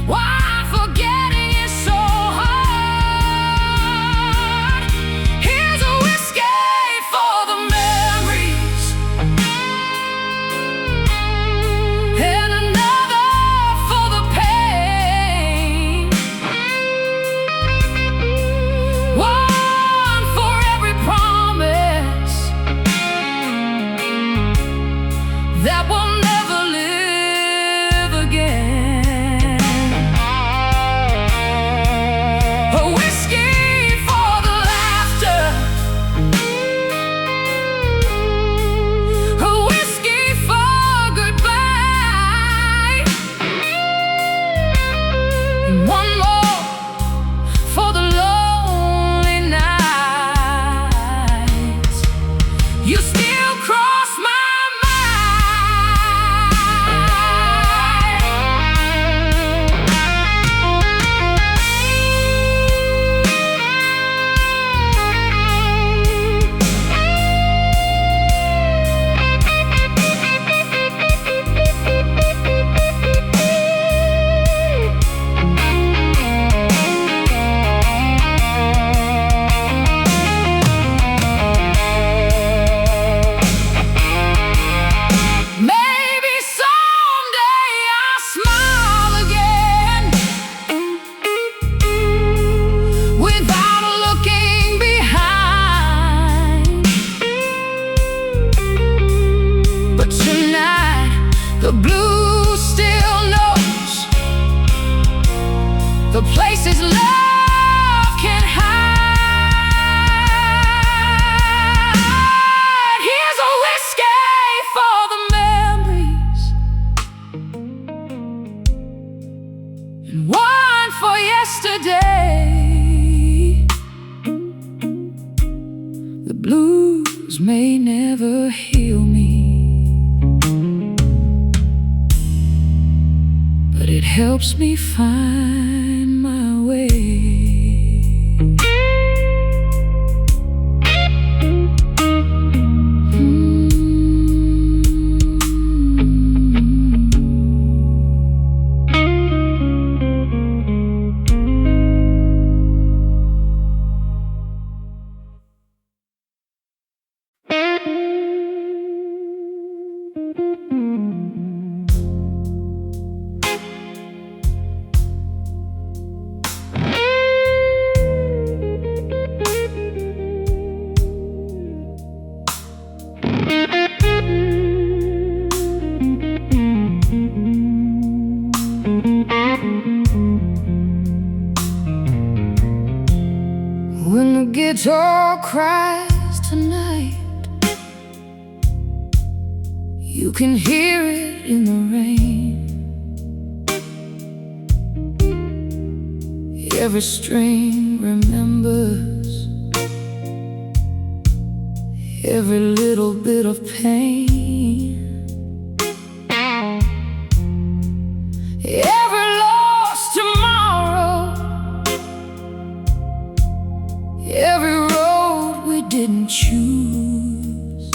why forgetting is so hard. Here's a whiskey for the memories, and another for the pain. One for every promise that will never live again. A whiskey for the laughter, a whiskey for goodbye, and one more for the lonely nights you still cross my Maybe someday I'll smile again without looking behind. But tonight the blues still knows the places love can hide. Here's a whiskey for the memories, and one for yesterday. The blues may never heal me, but it helps me find my way. When the guitar cries tonight, you can hear it in the rain. Every string remembers every little bit of pain, every lost tomorrow, every road we didn't choose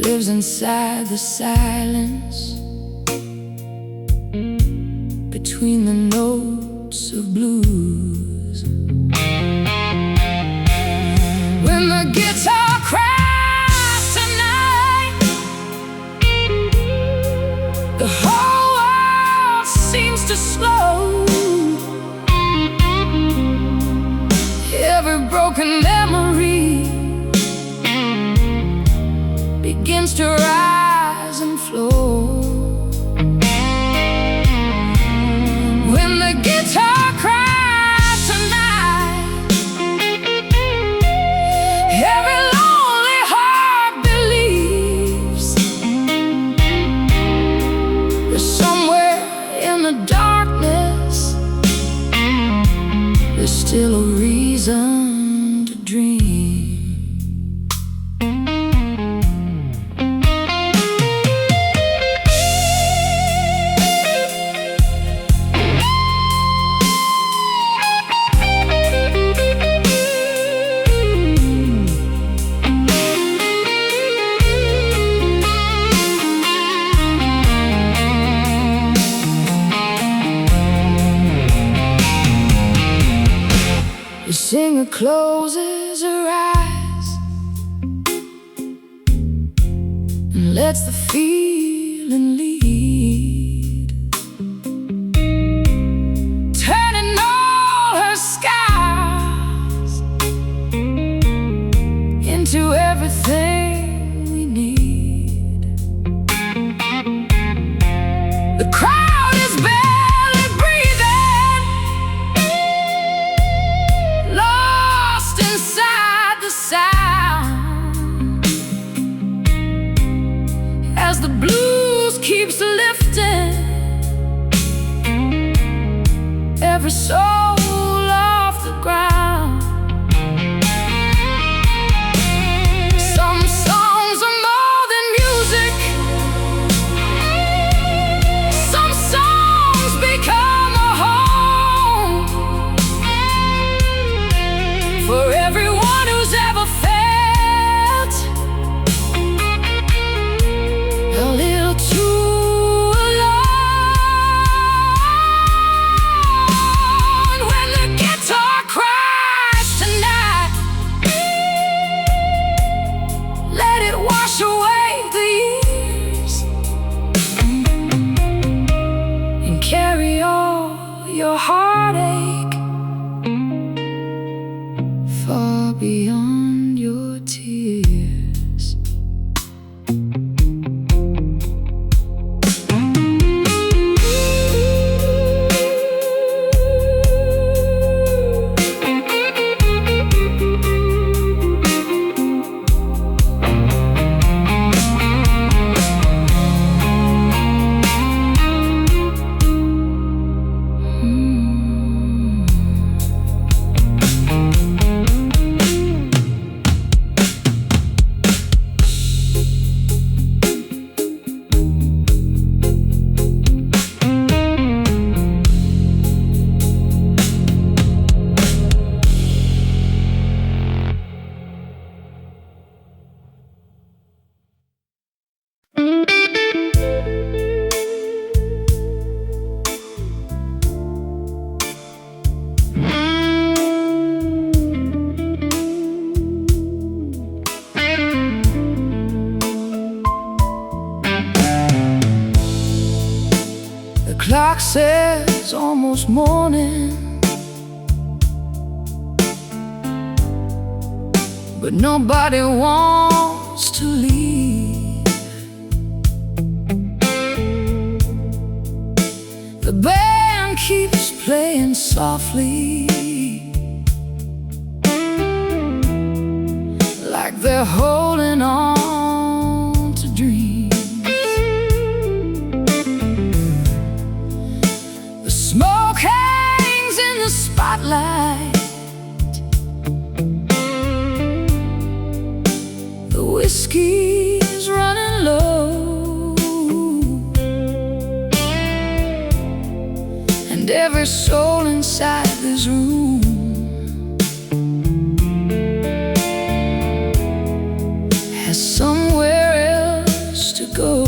lives inside the silence between the notes of blues. When the guitar cries tonight, the whole world seems to slow. Every broken memory begins to rise and flow. When the guitar cries tonight, every lonely heart believes that somewhere in the darkness there's still a reason to dream. The singer closes her eyes and lets the feeling lead, turning all her scars into everything we need. The crowd is barely breathing, lost inside the sound, as the blues keeps lifting every soul off the ground. Some songs are more than music, some songs become a home for everyone who's ever felt a little too alone. When the guitar cries tonight, let it wash away the years and carry all your heartache far beyond your tears. The clock says almost morning, but nobody wants to leave. The band band keeps playing softly, like they're holding on to dreams. The smoke hangs in the spotlight, the whiskey's running low, and every soul inside this room has somewhere else to go.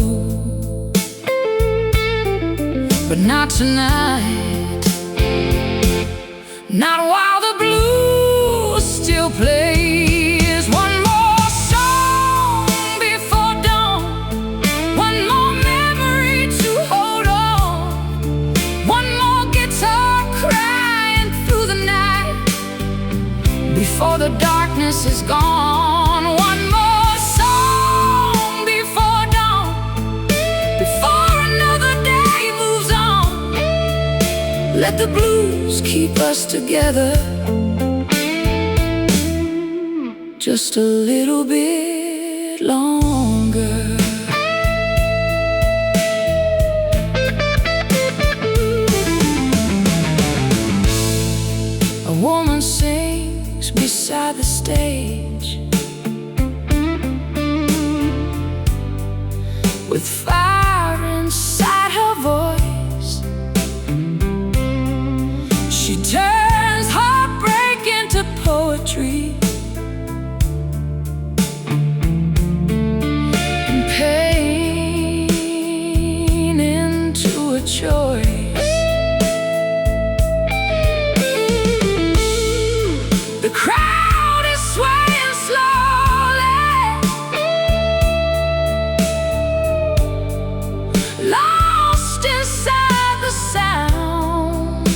But not tonight, not while the blues still plays. One more song before dawn, one more memory to hold on, one more guitar crying through the night before the darkness is gone. One more song before dawn, before another day moves on. Let the blues keep us together just a little bit longer. A woman sings beside the stage with fire inside her voice. She turns heartbreak into poetry and pain into a choice. The crowd is swaying slowly, lost inside the sound,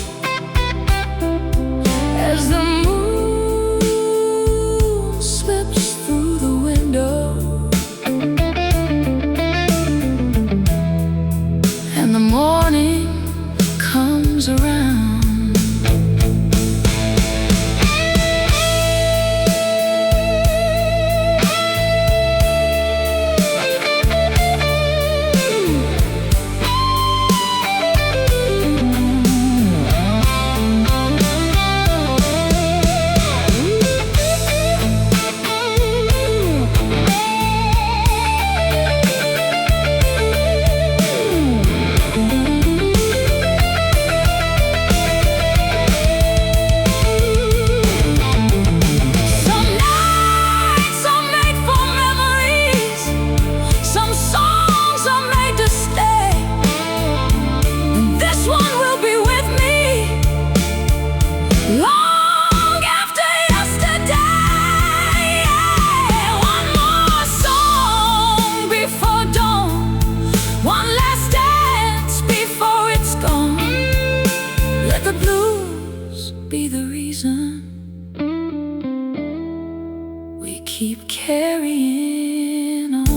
as the moon slips through the window and the morning comes around. Be the reason we keep carrying on.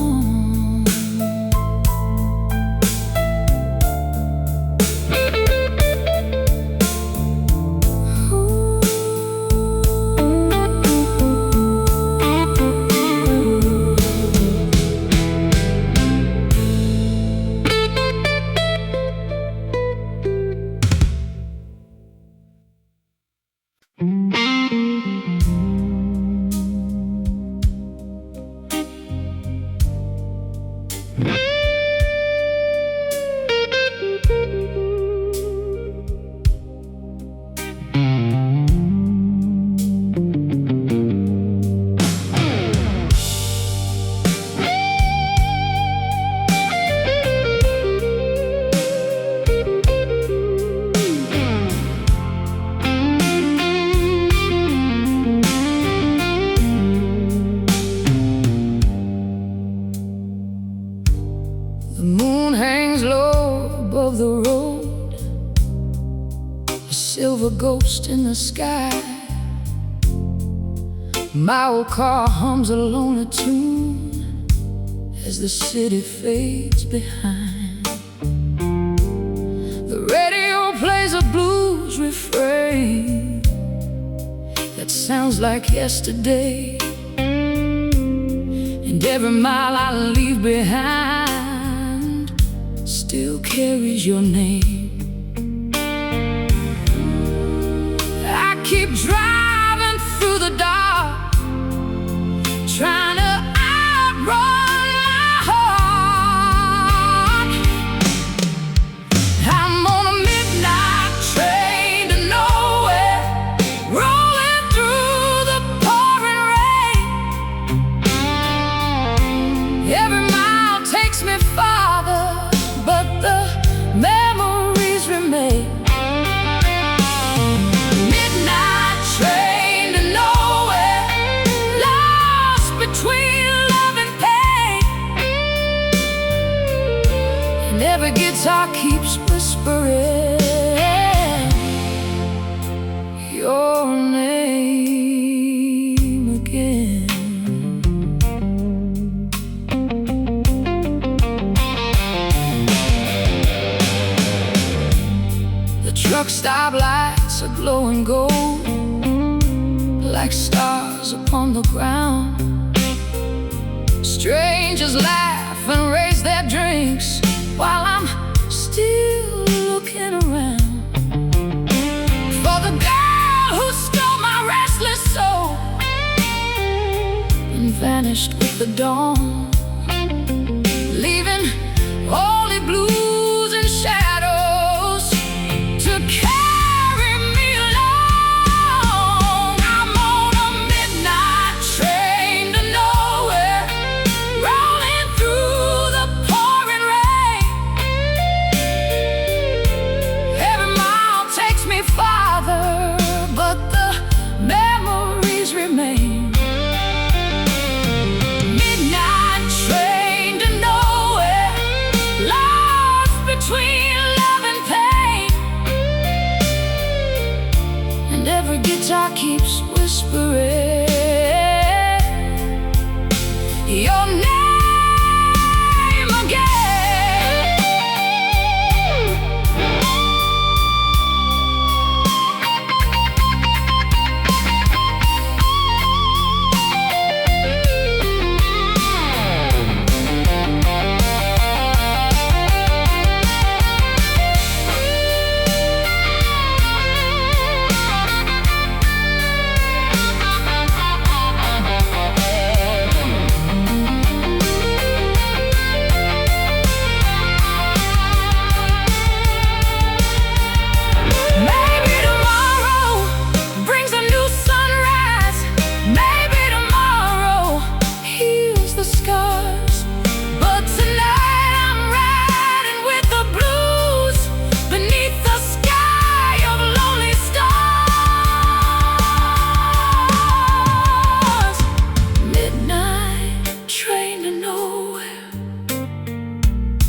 The moon hangs low above the road, a silver ghost in the sky. My old car hums a lonely tune as the city fades behind. The radio plays a refrain that sounds like yesterday, and every mile I leave behind still carries your name. I keep driving through the dark, trying to outrun my heart. I'm on a midnight train to nowhere, rolling through the pouring rain. Every mile takes me farther, but the memories remain. Midnight train to nowhere, lost between love and pain. And every guitar keeps whispering your name again. The truck stop lights are glowing gold, like stars upon the ground. Strangers laugh and raise their drinks while I'm still looking around for the girl who stole my restless soul and vanished with the dawn, leaving only blues and shadows to carry me along. I'm on a midnight train to nowhere, rolling through the pouring rain. Every mile takes me farther, but the memories remain. Midnight train to nowhere, lost between love and pain. And every guitar keeps whispering your name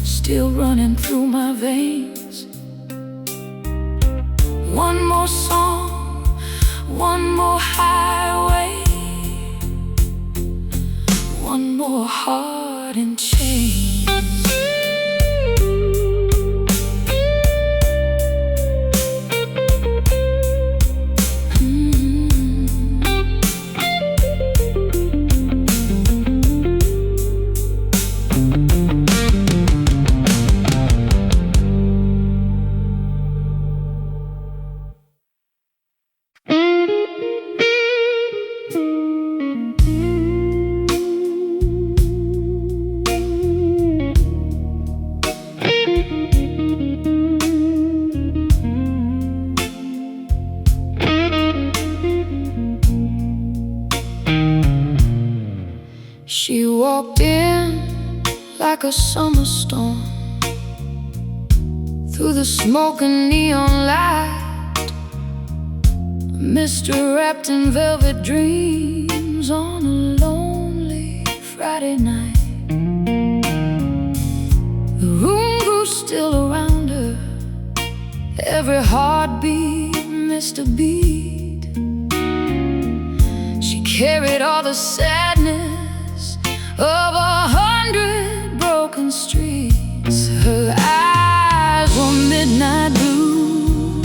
still running through my veins. One more song, one more highway, one more heart in chains. She walked in like a summer storm through the smoke and neon light, a mystery wrapped in velvet dreams on a lonely Friday night. The room grew still around her, every heartbeat missed a beat. She carried all the sadness of 100 broken streets. Her eyes were midnight blue,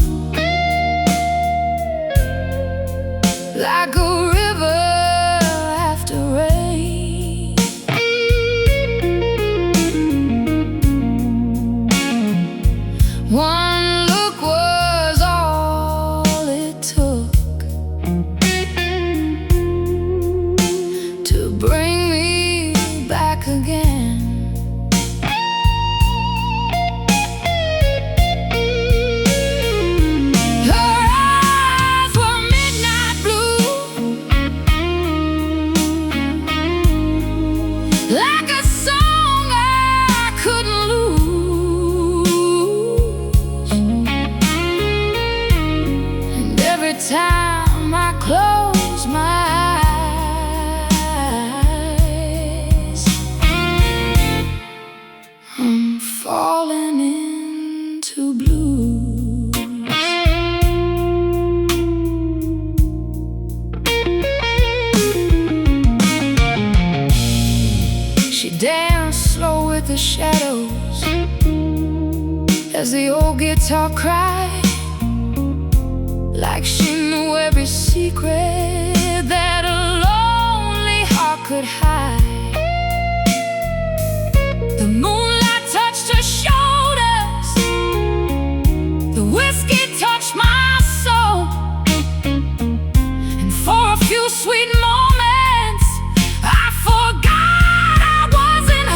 time I close my eyes, I'm falling into blues. She danced slow with the shadows as the old guitar cried, like she knew every secret that a lonely heart could hide. The moonlight touched her shoulders, the whiskey touched my soul, and for a few sweet moments I forgot I wasn't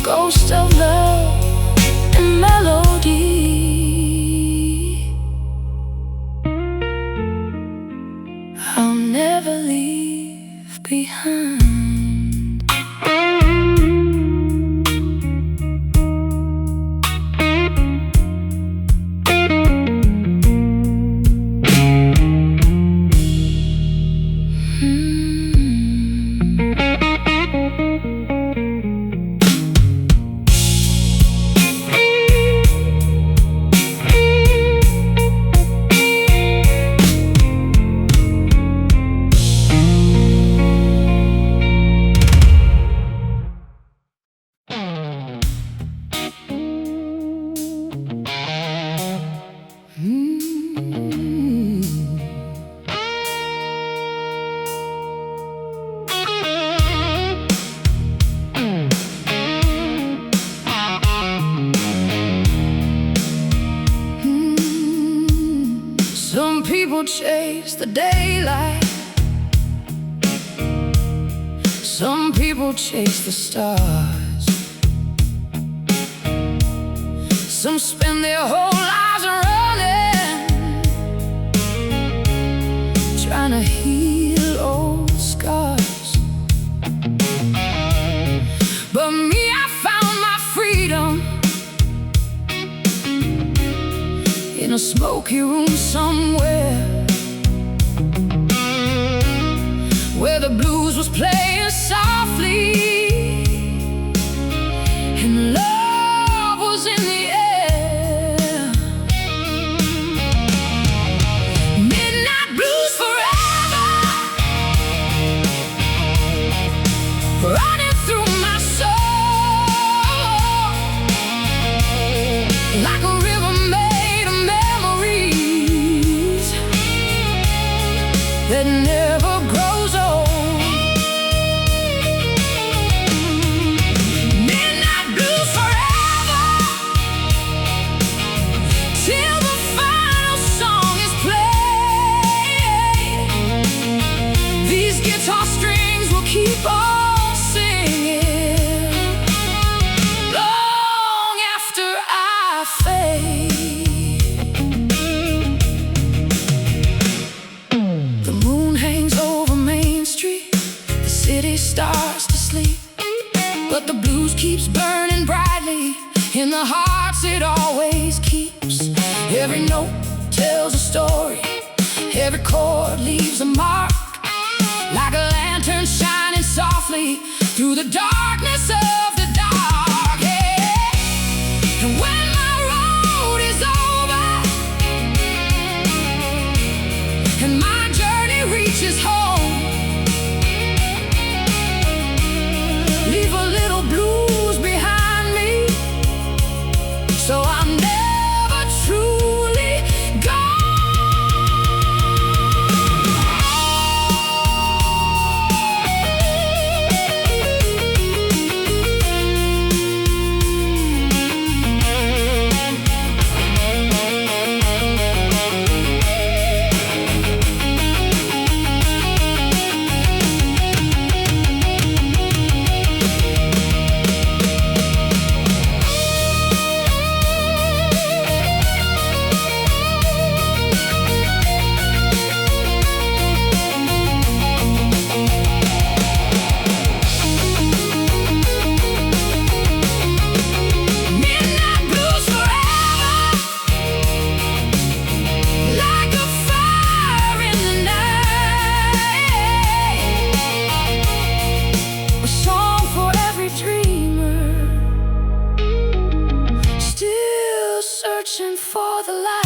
ghost of love and melody. I'll never leave behind. Some people chase the daylight, some people chase the stars, some spend their whole lives running, trying to heal old scars. But me, I found my freedom in a smoky room somewhere, where the blues was playing softly and love was in the air. Midnight blues forever, running through my soul like a river made of memories that never grows old. Midnight blues forever, till the final song is played. These guitar strings will keep on singing long after I fade. The moon hangs over Main Street, the city starts to sleep, but the blues keeps burning brightly in the hearts it always keeps. Every note tells a story, every chord leaves a mark, like a lantern shining softly through the darkness of the dark. for the light.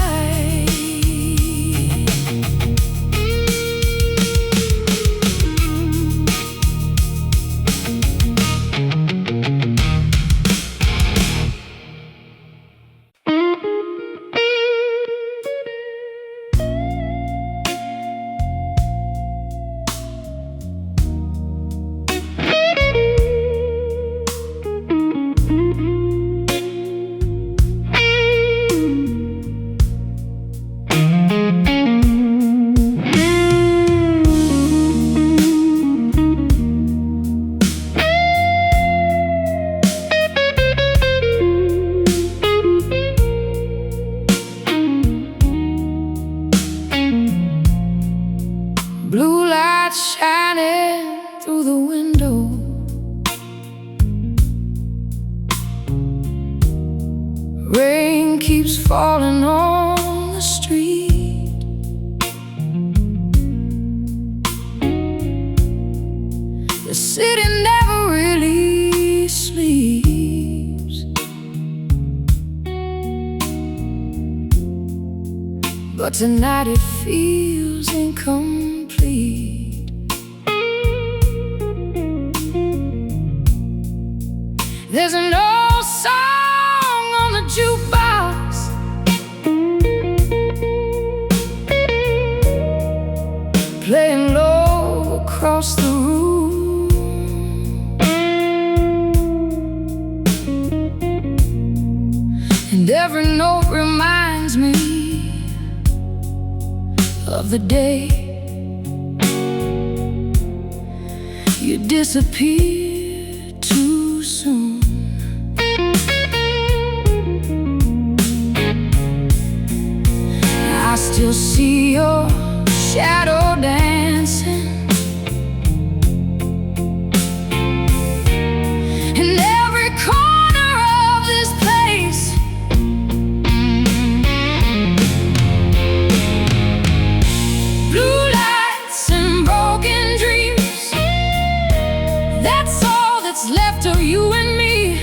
Blue light shining through the window, rain keeps falling on the street. The city never really sleeps, but tonight it feels incomplete. There's an old song on the jukebox, playing low across the room, and every note reminds me of the day you disappeared too soon. I still see your shadow dancing in every corner of this place. Blue lights and broken dreams, that's all that's left of you and me.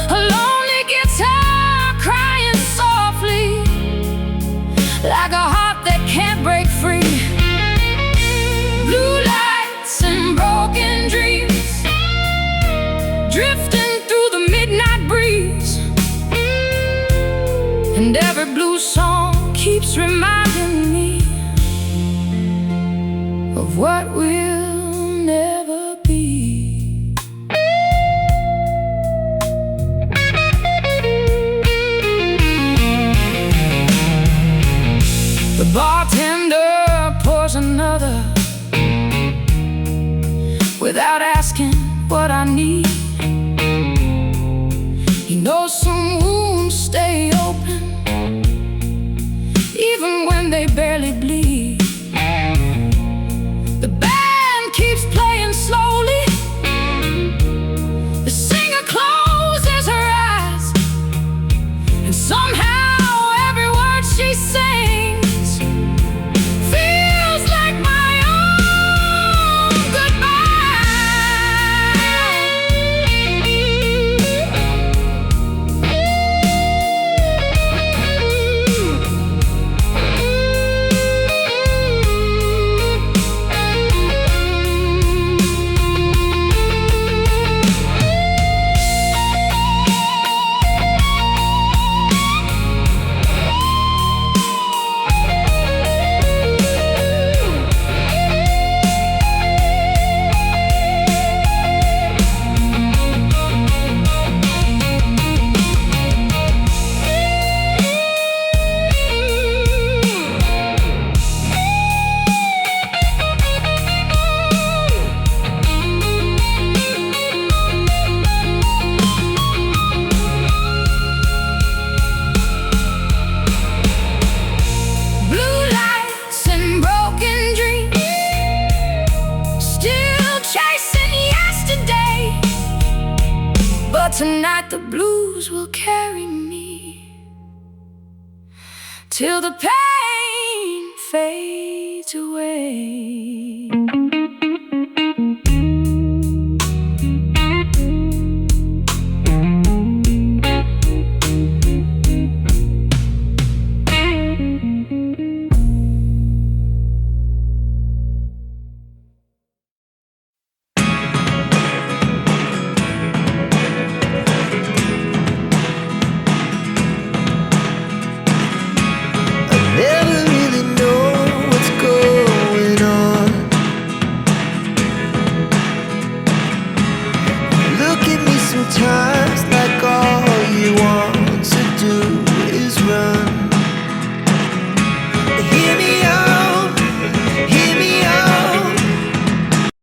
A lonely guitar crying softly, like a heart that can't break free. Blue lights and broken dreams, drifting through the midnight breeze, and every blue song keeps reminding me of what will never be. The bartender pours another without asking what I need. He knows some wounds stay open even when they barely bleed. The band keeps playing slowly, the singer closes her eyes, and somehow every word she sings feels like my own But tonight the blues will carry me till the pain fades away.